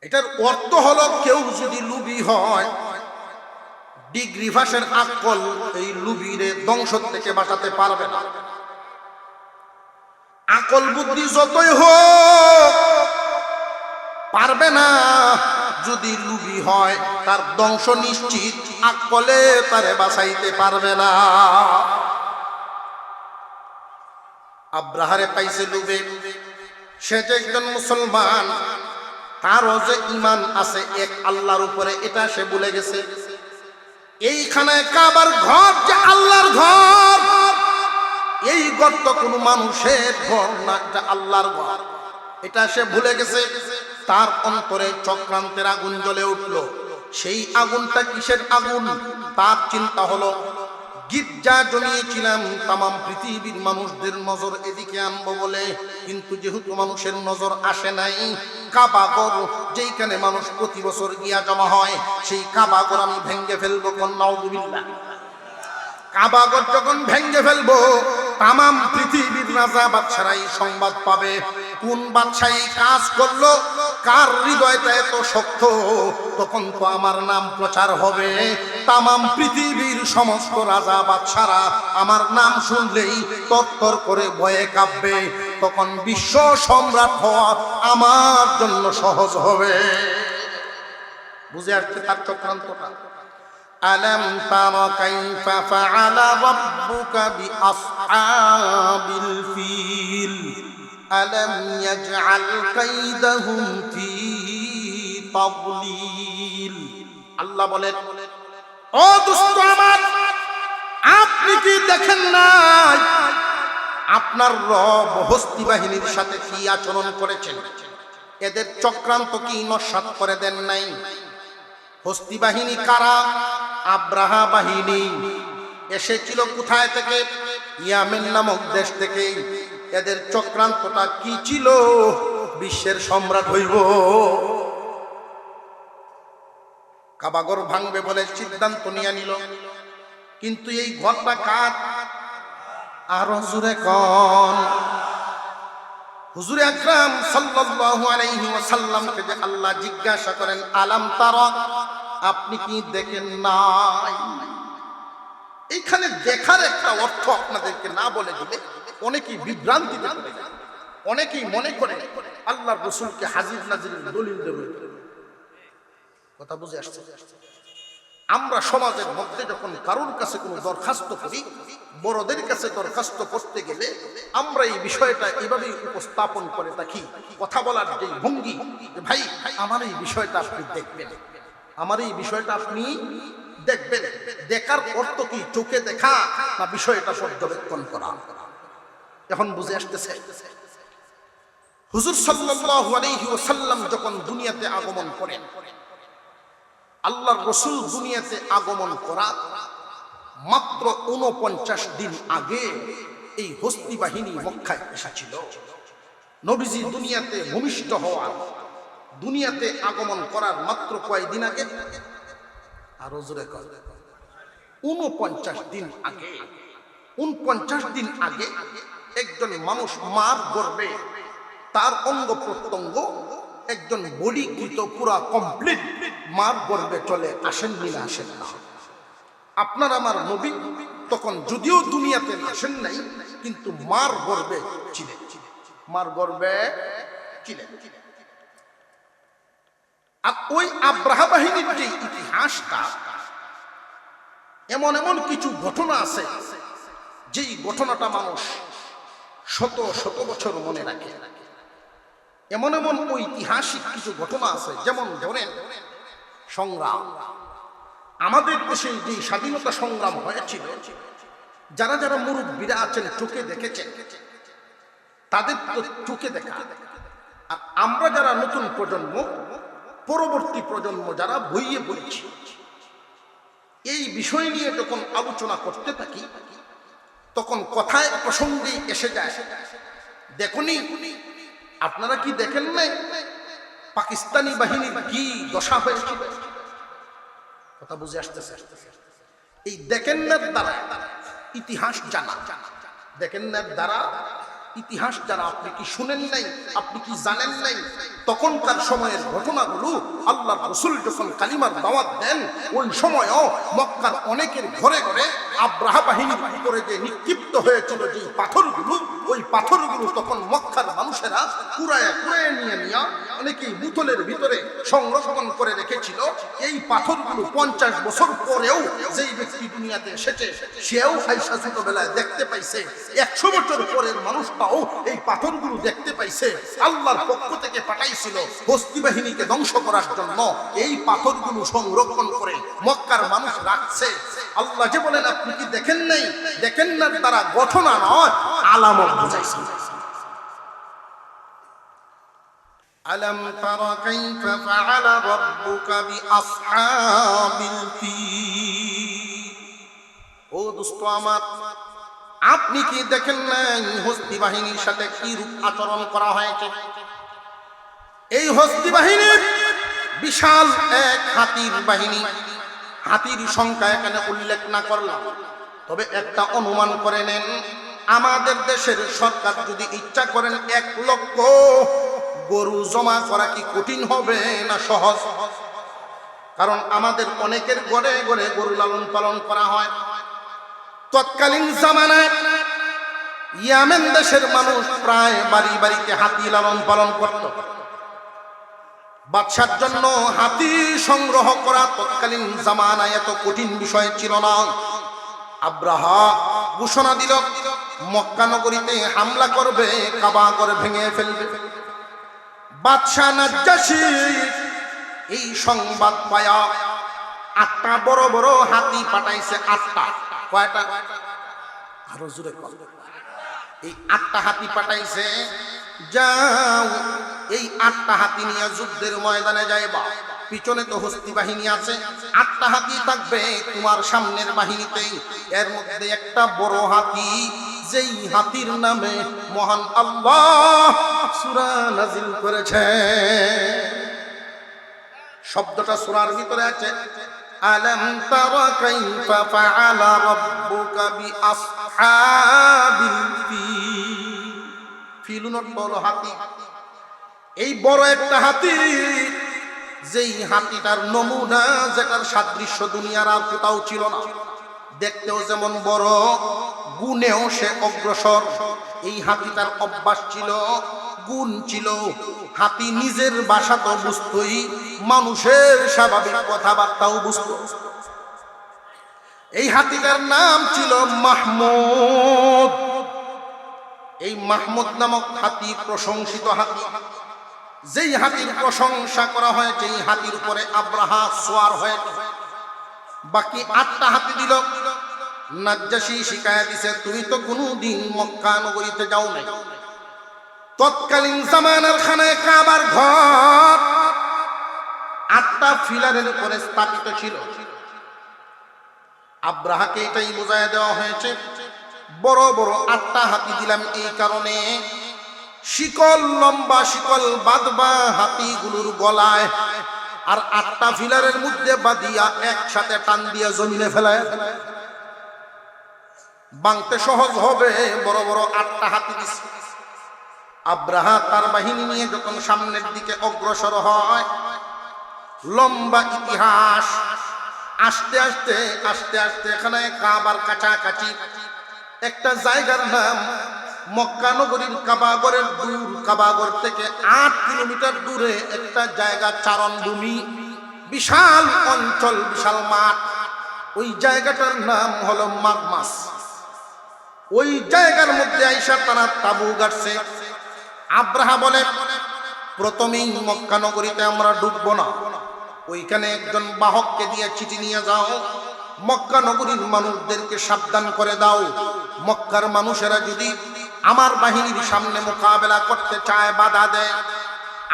[SPEAKER 1] এটার অর্থ হলো, কেউ যদি লুবি হয়, ডিগ্রি ভাষের আকল এই লুবিরে ধ্বংস থেকে বাঁচাতে পারবে না। আকল বুদ্ধি যতই হোক পারবে না। যদি লুবি হয়, তার ধ্বংস নিশ্চিত, আকলে তারে বাঁচাইতে পারবে না। আব্রাহারে পাইছে লুবে, সে যে একজন মুসলমান, তারও যে ঈমান আছে এক আল্লাহর উপরে, এটা সে ভুলে গেছে। এইখানে কাবার ঘর যে আল্লাহর ঘর, এই ঘর তো কোনো মানুষের ঘর না, এটা আল্লাহর ঘর, এটা সে ভুলে গেছে। তার অন্তরে চক্রান্তের আগুন জ্বলে উঠলো। সেই আগুনটা কিসের আগুন? তার চিন্তা হলো, গির্জা জমিয়েছিলাম তামাম পৃথিবীর মানুষদের নজর এদিকে আনবো বলে, কিন্তু যেহেতু মানুষের নজর আসে নাই, কাবাগর যেইখানে মানুষ প্রতি বছর গিয়া জমা হয়, সেই কাবাগর আমি ভেঙ্গে ফেলবো। নাউযুবিল্লাহ। কাবাগর যখন ভেঙ্গে ফেলবো, তামাম পৃথিবীর রাজা বাদশারাই সংবাদ পাবে কোন বাদশাহী কাজ করলো, কার হৃদয়টা এত শক্ত। তখন তো আমার নাম প্রচার হবে, তামাম পৃথিবীর সমস্ত রাজা বাদশারা আমার নাম শুনলেই তরতর করে ভয়ে কাঁপবে। তখন বিশ্ব সম্রাট হওয়া আমার জন্য সহজ হবে। বুঝে আসছে তার চক্রান্তটা? আলাম তারা কাইফা ফাআলা রাব্বুকা বিআসহাবিল ফিল আলাম ইয়াজআল কাইদাহুম ফি তাদলিল। আল্লাহ বলেন, ও দোস্ত আমার, আপনি কি দেখেন নাই আপনার রব হস্তি বাহিনীর সাথে কি আচরণ করেছেন? এদের চক্রান্ত কি নস্যাৎ করে দেন নাই? হস্তি বাহিনী কারা? আব্রাহা বাহিনী এসেছিল কোথায় থেকে? ইয়ামেন নামক দেশ থেকে। এদের চক্রান্তটা কি ছিল? বিশ্বের সম্রাট হইব, কাবাগর ভাঙবে বলে সিদ্ধান্ত নিয়ে নিল। কিন্তু এই ঘরটা কার? আরো জোরে কোন। হুজুর আকরাম সাল্লাল্লাহু আলাইহি ওয়াসাল্লামকে যে আল্লাহ জিজ্ঞাসা করেন, আলাম তারা, আপনি কি দেখেন নাই? এইখানে দেখার একটা অর্থ আপনাদেরকে না বলে দিলে অনেকেই বিভ্রান্তিতে পড়ে যায়। অনেকেই মনে করে আল্লাহর রাসূলকে হাজির নাজিরের দলিল দেবে। কথা বুঝে আসছে? আমরা সমাজের মধ্যে যখন কারোর কাছে কোনো দরখাস্ত করি, বড়দের কাছে দরখাস্ত করতে গেলে আমরা এই বিষয়টা এভাবেই উপস্থাপন করে থাকি। কথা বলার যে ভঙ্গি, ভাই আমার এই বিষয়টা আপনি দেখবেন, আমার এই বিষয়টা আপনি দেখবেন। দেখার অর্থ কি? চোখে দেখা না বিষয়টা পর্যবেক্ষণ করা? এখন বুঝে আসতেছে? হুজুর সাল্লাল্লাহু আলাইহি ওয়াসাল্লাম যখন দুনিয়াতে আগমন করেন, আল্লাহর রাসূল দুনিয়াতে আগমন করা মাত্র 49 দিন আগে এই হস্তি বাহিনী মক্কায় এসেছিল। নবীজি দুনিয়াতে ভূমিষ্ঠ হওয়ার, দুনিয়াতে আগমন করার মাত্র কয়দিন আগে? আরো জোরে কর। 49 দিন আগে। 49 দিন আগে একজন মানুষ মার গর্ভে তার অঙ্গ প্রত্যঙ্গ একজন বলীকৃত পুরা কমপ্লিট মার গর্ভে চলে আসেন না? আসেন না? আপনার আমার নবী তখন যদিও দুনিয়াতে আসেন নাই, কিন্তু মার গর্বে ছিলেন, মার গর্বে ছিলেন। আর ওই আব্রাহা বাহিনীর যে ইতিহাসটা, এমন এমন কিছু ঘটনা আছে যেই ঘটনাটা মানুষ শত শত বছর মনে রাখে। এমন এমন ঐতিহাসিক কিছু ঘটনা আছে, যেমন ধরেন সংগ্রাম। আমাদের দেশে যে স্বাধীনতা সংগ্রাম হয়েছিল, যারা যারা মুরব্বীরা আছেন চোখে দেখেছেন, তাদের তো চোখে দেখা। আর আমরা যারা নতুন প্রজন্ম, পরবর্তী প্রজন্ম যারা বইয়ে বলছি, এই বিষয় নিয়ে যখন আলোচনা করতে থাকি, তখন কথায় প্রসঙ্গেই এসে যায়, দেখুনি আপনারা কি দেখেন নাই পাকিস্তানি বাহিনীর কি দশা হয়েছিল? কথা বুঝে আসতেছে? এই দেখেন না দ্বারা ইতিহাস জানা, দেখেন না দ্বারা ইতিহাস জানা। আপনি কি শুনেন নাই? আপনি কি জানেন নাই? তখনকার সময়ের ঘটনাগুলো আল্লাহর রাসূল যখন কালিমার দাওয়াত দেন, ওই সময়ও মক্কার অনেকের ঘরে ঘরে আব্রাহা বাহিনীর উপরে যে নিক্ষিপ্ত হয়েছিল যে পাথরগুলো, ওই পাথরগুলো তখন মক্কার মানুষেরা কুড়ায় কুড়ায় নিয়ে নিয়ে অনেকেই বোতলের ভিতরে সংরক্ষণ করে রেখেছিল। এই পাথরগুলো 50 বছর পরেও যেই ব্যক্তি দুনিয়াতে এসেছে, সেও আয়েশা ছোটবেলায় দেখতে পাইছে। 100 বছর পরের মানুষটাও এই পাথরগুলো দেখতে পাইছে। আল্লাহর পক্ষ থেকে পাঠাইছিল হস্তি বাহিনীকে ধ্বংস করার জন্য। এই পাথরগুলো সংরক্ষণ করে মক্কার মানুষ রাখছে। আল্লাহ যে বলেন আপনি কি দেখেন নাই? দেখেন না তারা ঘটনা নয়, আলামত বুঝাইছে। আলম তারা কাইফা ফাআলা রাব্বুকা বিআসহাবিল ফিল। ও দোস্ত আমার, আপনি কি দেখেন নাই হস্তি বাহিনীর সাথে কি রূপ আচরণ করা হয়েছে? এই হস্তি বাহিনীর বিশাল এক হাতির বাহিনী। হাতির সংখ্যা এখানে উল্লেখ না করলাম, তবে একটা অনুমান করে নেন, আমাদের দেশের সরকার যদি ইচ্ছা করেন 1 লক্ষ গরু জমা করা কি কঠিন হবে না সহজ? কারণ আমাদের অনেকের ঘরে ঘরে গরু লালন পালন করা হয়। তৎকালীন জামানায় ইয়ামেন দেশের মানুষ প্রায় বাড়ি বাড়িতে হাতি লালন পালন করত। বাদশার জন্য হাতি সংগ্রহ করা তৎকালীন জামানায় এত কঠিন বিষয় ছিল না। আব্রাহা ঘোষণা দিল মক্কা নগরীতে হামলা করবে, কাবা ঘর ভেঙে ফেলবে। বাদশা নাজ্জাশী এই সংবাদ পায়া 8টা বড় বড় হাতি পাঠাইছে। 8টা, কয়টা? আরো জোরে কর। এই 8টা হাতি পাঠাইছে। যাও এই 8টা হাতি নিয়ে যুদ্ধের ময়দানে যাইবা। পিছনে তো হস্তি বাহিনী আছে, 8টা হাতি থাকবে তোমার সামনের বাহিনীতেই। এর মধ্যে একটা বড় হাতি, যেই হাতির নামে মহান আল্লাহ সূরা নাজিল করেছে। শব্দটা সূরার ভিতরে আছে, আলম তারা কাইফা ফাআলা রাব্বুকা বিআসহাবিল ফিল। ফিলুন বড় হাতি। এই বড় একটা হাতি, যেই হাতিটার নমুনা, যেটার সাদৃশ্য দুনিয়ার আর কোথাও ছিল না। দেখতেও যেমন বড়, গুণেও সে অগ্রসর। এই হাতিটার অভ্যাস ছিল, গুণ ছিল। হাতি নিজের ভাষা তো বুঝতই, মানুষের স্বাভাবিক কথাবার্তাও বুঝত। এই হাতিটার নাম ছিল মাহমুদ। এই মাহমুদ নামক হাতি প্রশংসিত হাতি। যেই হাতির প্রশংসা করা হয়েছে, এই হাতির উপরে আব্রাহা সওয়ার হয়েছে। বাকি 8টা হাতি দিল। নাজ্জাশী শিকায়াত দিছে, তুমি তো কোনদিন মক্কা নগরীতে যাও নাই। তৎকালীন জামানার খানায় কাবার ঘর 8টা ফিলারের উপরে স্থাপিত ছিল। আব্রাহাকে এটাই বোঝায় দেওয়া হয়েছে, বড় বড় 8টা হাতি দিলাম এই কারণে, শিকল, লম্বা শিকল বাঁধবা হাতিগুলোর গলায়, আর 8টা ফিলারের মধ্যে বাঁধিয়া একসাথে টান দিয়া জমিনে ফেলায়। বাংতে সহজ হবে, বড় বড় 8টা হাতি দিছে। আব্রাহা তার বাহিনী নিয়ে যখন সামনের দিকে অগ্রসর হয়, লম্বা ইতিহাস, আস্তে আস্তে আস্তে আস্তে এখানে কাবার কাছাকাছি একটা জায়গার নাম মক্কা নগরীর কাবাগরের দূর, কাবাগর থেকে 8 কিলোমিটার দূরে একটা জায়গা, চারণভূমি, বিশাল অঞ্চল, বিশাল মাঠ। ওই জায়গাটার নাম হলো মাগমাস। ওই জায়গার মধ্যে আইসা তারা তাবু গাড়ছে। আব্রাহা বলে, প্রথমেই মক্কা নগরীতে আমরা ঢুকবো না, ওইখানে একজন বাহককে দিয়ে চিঠি নিয়ে যাও, মক্কা নগরীর মানুষদেরকে সাবধান করে দাও, মক্কার মানুষেরা যদি আমার বাহিনীর সামনে মোকাবেলা করতে চায়, বাধা দেয়,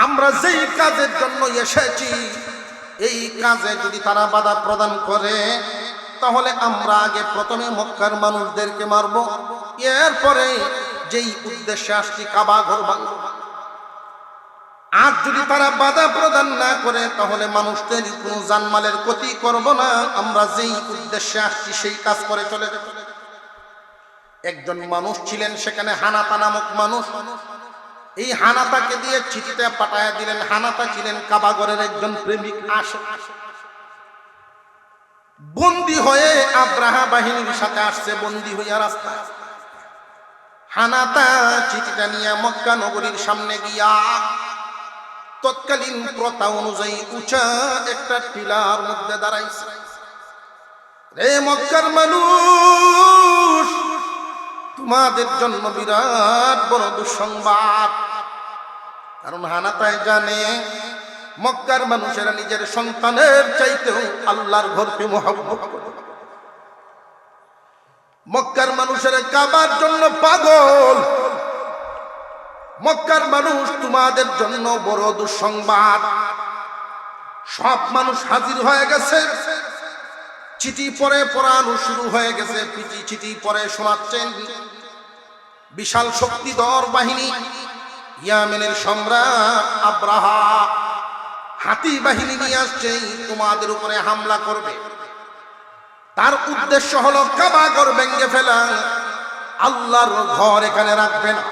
[SPEAKER 1] আমরা যেই কাজের জন্য এসেছি এই কাজে যদি তারা বাধা প্রদান করে, তাহলে আমরা আগে প্রথমে মক্কার মানুষদেরকে মারব, এরপরে যেই উদ্দেশ্যে আসছি কাবা ঘর ভাঙব। আর যদি তারা বাধা প্রদান না করে, তাহলে মানুষদের কোনো জানমালের ক্ষতি করব না, আমরা যেই উদ্দেশ্যে আসছি সেই কাজ করে চলে যাব। একজন মানুষ ছিলেন সেখানে, হানাতা নামক মানুষ। এই হানাতাকে দিয়ে চিঠিটা পাঠায়া দিলেন। হানাতা ছিলেন কাবাগরের একজন প্রেমিক আশিক। বন্দী হয়ে আব্রাহা বাহিনীর সাথে আসছে, বন্দী হইয়া রাস্তা। হানাতা চিঠিটা নিয়ে মক্কা নগরীর সামনে গিয়া তৎকালীন প্রথা অনুযায়ী উঁচা একটা টিলার মধ্যে দাঁড়াইছে। রে মক্কার মানুষ, তোমাদের জন্য বিরাট বড় দুঃসংবাদ। কারণ হানাতায় জানে মক্কার মানুষেরা নিজের সন্তানের চাইতেও আল্লাহর ঘরকে মহব্বত করে। মক্কার মানুষেরা কাবার জন্য পাগল। মক্কার মানুষ, তোমাদের জন্য বড় দুঃসংবাদ। সব মানুষ হাজির হয়ে গেছে, চিঠি পরে পড়ানো শুরু হয়ে গেছে। চিঠি পরে শোনাচ্ছেন বিশাল শক্তিধর বাহিনী, ইয়ামেনের সম্রাট আব্রাহা হাতি বাহিনী নিয়ে আসছে, তোমাদের উপরে হামলা করবে। তার উদ্দেশ্য হলো কাবাগর ভেঙে ফেলা, আল্লাহর ঘর এখানে রাখবে না।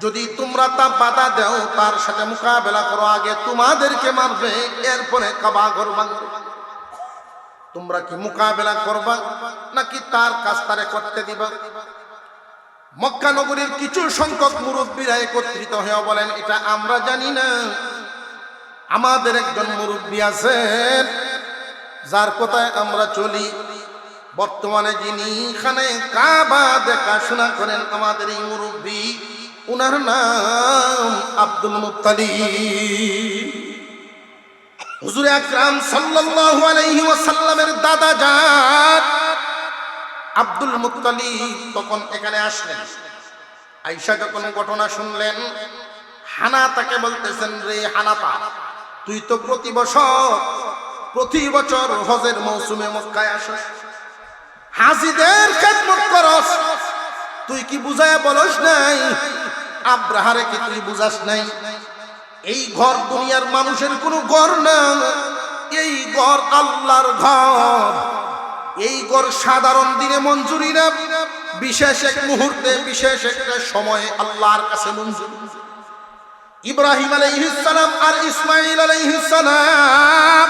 [SPEAKER 1] যদি তোমরা তা বাধা দাও, তার সাথে মোকাবেলা করো, আগে তোমাদেরকে মারবে, এরপরে কাবাগর ভাঙবে। তোমরা কি মোকাবেলা করবা নাকি তার কাজ তারে করতে দিবা? মক্কা নগরীর কিছু সংখ্যক মুরব্বীরা একত্রিত হয়ে বলেন, এটা আমরা জানি না, আমাদের একজন মুরব্বী আছেন যার কথায় আমরা চলি। বর্তমানে যিনি এখানে কাবা দেখাশোনা করেন, আমাদের এই মুরব্বী, উনার নাম আব্দুল মুত্তালিব। হুজুর আকরাম সাল্লাল্লাহু আলাইহি ওয়াসাল্লামের দাদা জান আব্দুল মুত্তালিব তখন এখানে আসলেন। আয়েশা যখন ঘটনা শুনলেন, হানাতাকে বলতেছেন, রে হানাতা, তুই তো প্রতি বছর হজের মৌসুমে মক্কায় আসিস, হাজিদের খেদমত করস, তুই কি বুঝায় বলস নাই? আব্রাহারে কি তুই বুঝাস নাই? এই ঘর দুনিয়ার মানুষের কোনো ঘর না, এই ঘর আল্লাহর ঘর। এই ঘর সাধারণ দিনে মঞ্জুরি না, বিশেষ এক মুহূর্তে, বিশেষ একটা সময়ে আল্লাহর কাছে মঞ্জুর। ইব্রাহিম আলাইহিস সালাম আর ইসমাঈল আলাইহিস সালাম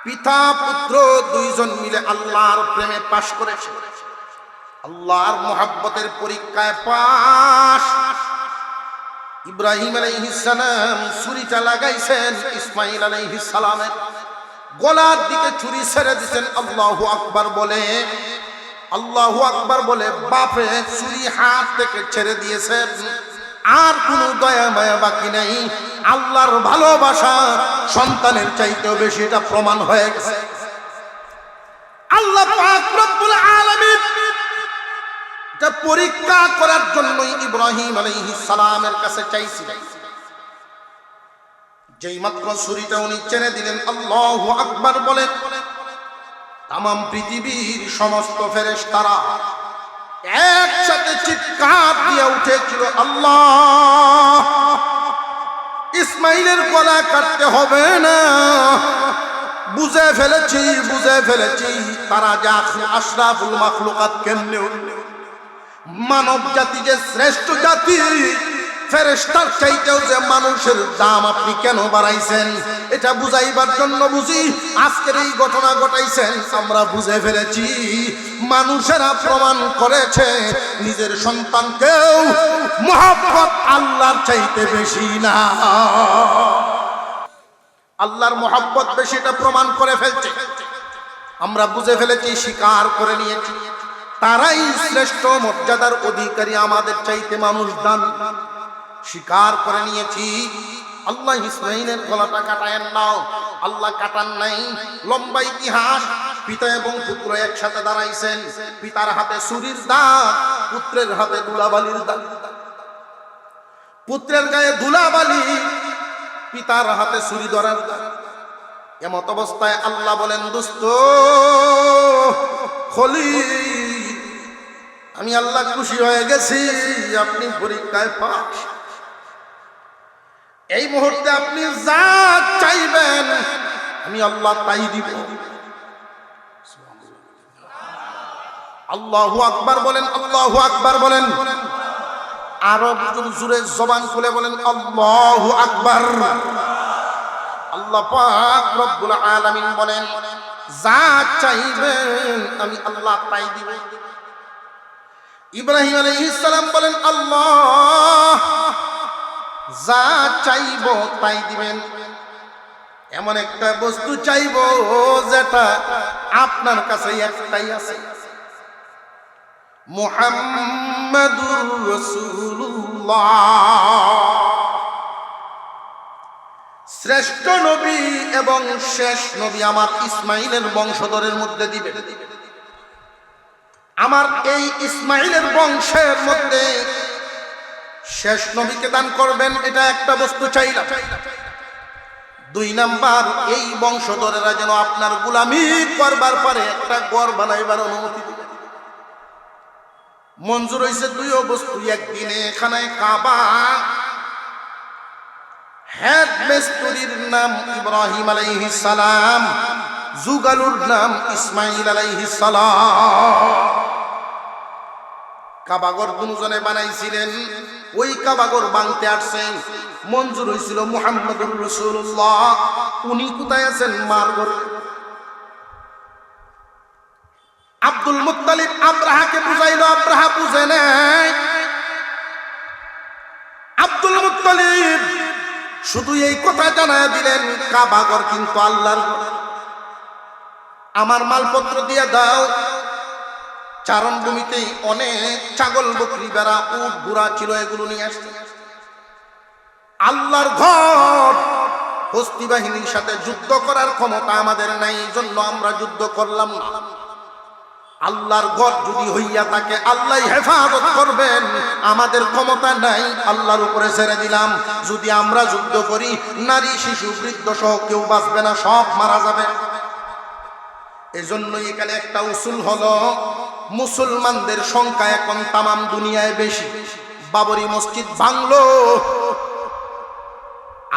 [SPEAKER 1] পিতা পুত্র দুইজন মিলে আল্লাহর প্রেমে পাশ করেছে, আল্লাহর মোহাব্বতের পরীক্ষায় পাশ। ইব্রাহিম আলাইহিস সালাম ছুরিটা লাগাইছেন ইসমাঈল আলাইহিস সালামের গলার দিকে, ছুরি ছেড়ে দিয়েছেন। আল্লাহু আকবার বলে, আল্লাহু আকবার বলে বাপে ছুরি হাত থেকে ছেড়ে দিয়েছেন। আর কোনো দয়া মায়া বাকি নেই। আল্লাহর ভালোবাসা সন্তানের চাইতেও বেশি, এটা প্রমাণ হয়ে গেছে। আল্লাহ পাক রব্বুল আলামিন এটা পরীক্ষা করার জন্যই ইব্রাহিম আলাইহিস সালামের কাছে চাইছিলেন। যেই মাত্র ছুরিটা উনি ছেড়ে দিলেন, আল্লাহু আকবার বলে তামাম পৃথিবীর সমস্ত ফেরেশতারা একসাথে চিৎকার দিয়ে উঠেছিল, আল্লাহ, ইসমাইলের গলা কাটতে হবে না, বুঝে ফেলেছি তারা যা আশরাফুল মাখলুকাত কেমনে, মানব জাতি যে শ্রেষ্ঠ জাতি, ফেরেশতার চাইতেও যে মানুষের দাম আপনি কেন বাড়াইছেন এটা বুঝাইবার জন্য বুঝি আজকের এই ঘটনা ঘটাইছেন। আমরা বুঝে ফেলেছি মানুষেরা প্রমাণ করেছে নিজের সন্তানকেও মহব্বত আল্লাহর চাইতে বেশি না, আল্লাহর মহব্বত বেশি, এটা প্রমাণ করে ফেলছে। আমরা বুঝে ফেলেছি, স্বীকার করে নিয়েছি তারাই শ্রেষ্ঠ মর্যাদার অধিকারী, আমাদের চাইতে মানুষ দামি। স্বীকার করে নিয়েছি আল্লাহ ইসমাঈলের গলাটা কাটায়েন নাও, আল্লাহ কাটান নাই। লম্বা ইতিহাস, পিতা এবং পুত্র একসাথে দাঁড়াইছেন, পিতার হাতে ছুরির দাগ, পুত্রের হাতে ধুলাবালির দাগ, পুত্রের গায়ে ধুলাবালি, পিতার হাতে ছুরি ধরার দাগ। এমত অবস্থায় আল্লাহ বলেন, দোস্ত খলিল, আমি আল্লাহ খুশি হয়ে গেছি, আপনি পরীক্ষায় পাস। এই মুহূর্তে আপনি যা চাইবেন আমি আল্লাহ তাই দিব। আল্লাহু আকবার বলেন, আল্লাহু আকবার বলেন, আরো জোরে জবান খুলে বলেন আল্লাহু আকবার। আল্লাহ পাক রব্বুল আলামিন বলেন, যা চাইবেন আমি আল্লাহ তাই দিব। ইব্রাহিম আলাইহিস সালাম বলেন, আল্লাহ যা চাইব তাই দিবেন। এমন একটা বস্তু চাইব যেটা আপনার কাছে একটাই আছে, মুহাম্মাদুর রাসূলুল্লাহ। শ্রেষ্ঠ নবী এবং শেষ নবী আমার ইসমাঈলের বংশধরের মধ্যে দিবেন। আমার এই ইসমাঈলের বংশের মধ্যে শেষ নবীকে দান করবেন, এটা একটা বস্তু চাইলাম। 2 নাম্বার, এই বংশধরেরা যেন আপনার গোলামি করবার পারে একটা ঘর বানাইবার অনুমতি দিবেন। মঞ্জুর হয়েছে 2 বস্তু একদিনে। খানায় কাবা, হেড মিস্ত্রির নাম ইব্রাহিম আলাইহিস সালাম, যুগালুর নাম ইসমাঈল আলাইহিস সালাম। কাবাগর দুজনে বানাইছিলেন, ওই কাবাগর বাংতে আসছেন, মঞ্জুর হয়েছিল মুহাম্মদুর রাসূলুল্লাহ। উনি কোথায় আছেন? মার ঘরে। আব্দুল মুত্তালিব আব্রাহাকে বুঝাইলো, আব্রাহা বুঝে নাই। আব্দুল মুত্তালিব শুধু এই কথা জানায় দিলেন, কাবাগর কিন্তু আল্লাহর, আমার মালপত্র দিয়ে দাও। চারণভূমিতে অনেক ছাগল, বকরি, বেড়া, উট, ঘোড়া ছিল, এগুলো নিয়ে আসছে। আল্লাহর ঘর, হস্তি বাহিনীর সাথে যুদ্ধ করার ক্ষমতা আমাদের নাই, এই জন্য আমরা যুদ্ধ করলাম না। আল্লাহর ঘর যদি হইয়া থাকে আল্লাহ হেফাজত করবেন, আমাদের ক্ষমতা নাই, আল্লাহর উপরে ছেড়ে দিলাম। যদি আমরা যুদ্ধ করি, নারী, শিশু, বৃদ্ধ সহ কেউ বাঁচবে না, সব মারা যাবে। এজন্য এখানে একটা উসুল হলো, মুসলমানদের সংখ্যা এখন তামাম দুনিয়ায় বেশি। বাবরি মসজিদ ভাঙলো,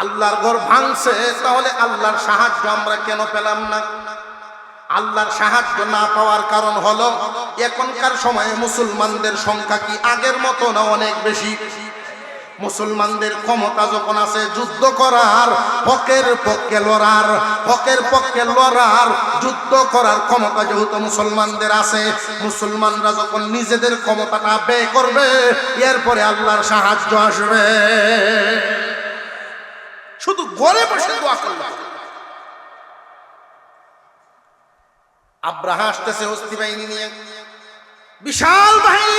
[SPEAKER 1] আল্লাহর ঘর ভাঙছে, তাহলে আল্লাহর সাহায্য আমরা কেন পেলাম না? আল্লাহর সাহায্য না পাওয়ার কারণ হলো এখনকার সময়ে মুসলমানদের সংখ্যা কি আগের মতো না অনেক বেশি? মুসলমানদের ক্ষমতা যখন আছে যুদ্ধ করার, হকের পক্ষে লড়ার, হকের পক্ষে লড়ার, যুদ্ধ করার ক্ষমতা যেহেতু মুসলমানদের আছে, মুসলমানরা যখন নিজেদের ক্ষমতাটা ব্যয় করবে, এরপরে আল্লাহর সাহায্য আসবে। শুধু ঘরে বসে দোয়া করলে। আব্রাহা আসতেছে হস্তি বাহিনী নিয়ে, বিশাল বাহিনী।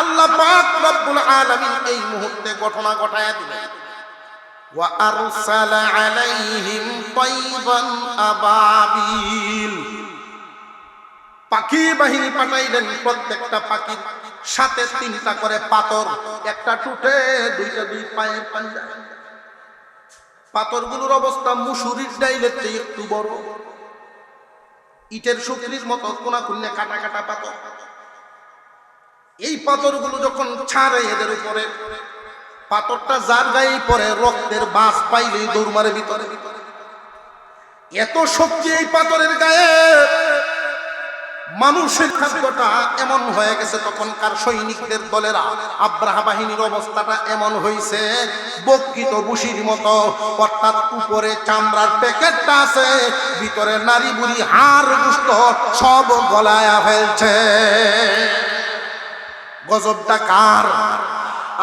[SPEAKER 1] আল্লাহ পাক রব্বুল আলামিন এই মুহূর্তে ঘটনা ঘটায়া দিলেন, ওয়া আরসালা আলাইহিম তাইবান আবাবিল। পাখি বাহিনী পাঠাইলেন, প্রত্যেকটা পাখির সাথে 3টা করে পাথর, একটা টুটে, 2টা 2 পায়ের পাঞ্জা। পাথরগুলোর অবস্থা মুসুরির ডাইলের চেয়ে একটু বড়, ইটের শুকরির মতো কোনা খুললে কাটা কাটা পাথর। এই পাথরগুলো যখন ছাড়ে এদের উপরে, পাথরটা যার গায়ে পরে রক্তের বাস পাইলেই দৌড় মারে ভিতরে। এত শক্তি এই পাথরের গায়ে, মানুষের খাদ্যটা এমন হয়ে গেছে, তখনকার সৈনিকদের দলেরা আব্রাহা বাহিনীর অবস্থাটা এমন হয়েছে বক্ষিত বুশির মতো, অর্থাৎ উপরে চামড়ার প্যাকেটটা আছে, ভিতরে নারী বুড়ি হাড় গুস্ত সব গলায়া ফেলছে। গজবটা কার?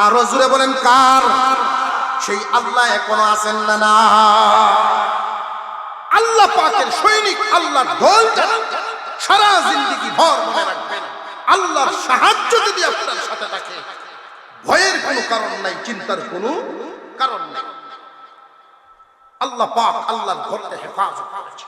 [SPEAKER 1] আরো জোরে বলেন কার? সেই আল্লাহ এখনো আছেন না? না, আল্লাহ পাকের সৈনিক, আল্লাহর ঢোল সারা জিন্দেগি ভর মনে রাখবেন। আল্লাহর সাহায্য যদি আপনার সাথে থাকে, ভয়ের কোনো কারণ নাই, চিন্তার কোনো কারণ নাই। আল্লাহ পাক আল্লাহর ঘরকে হেফাজত করেছে।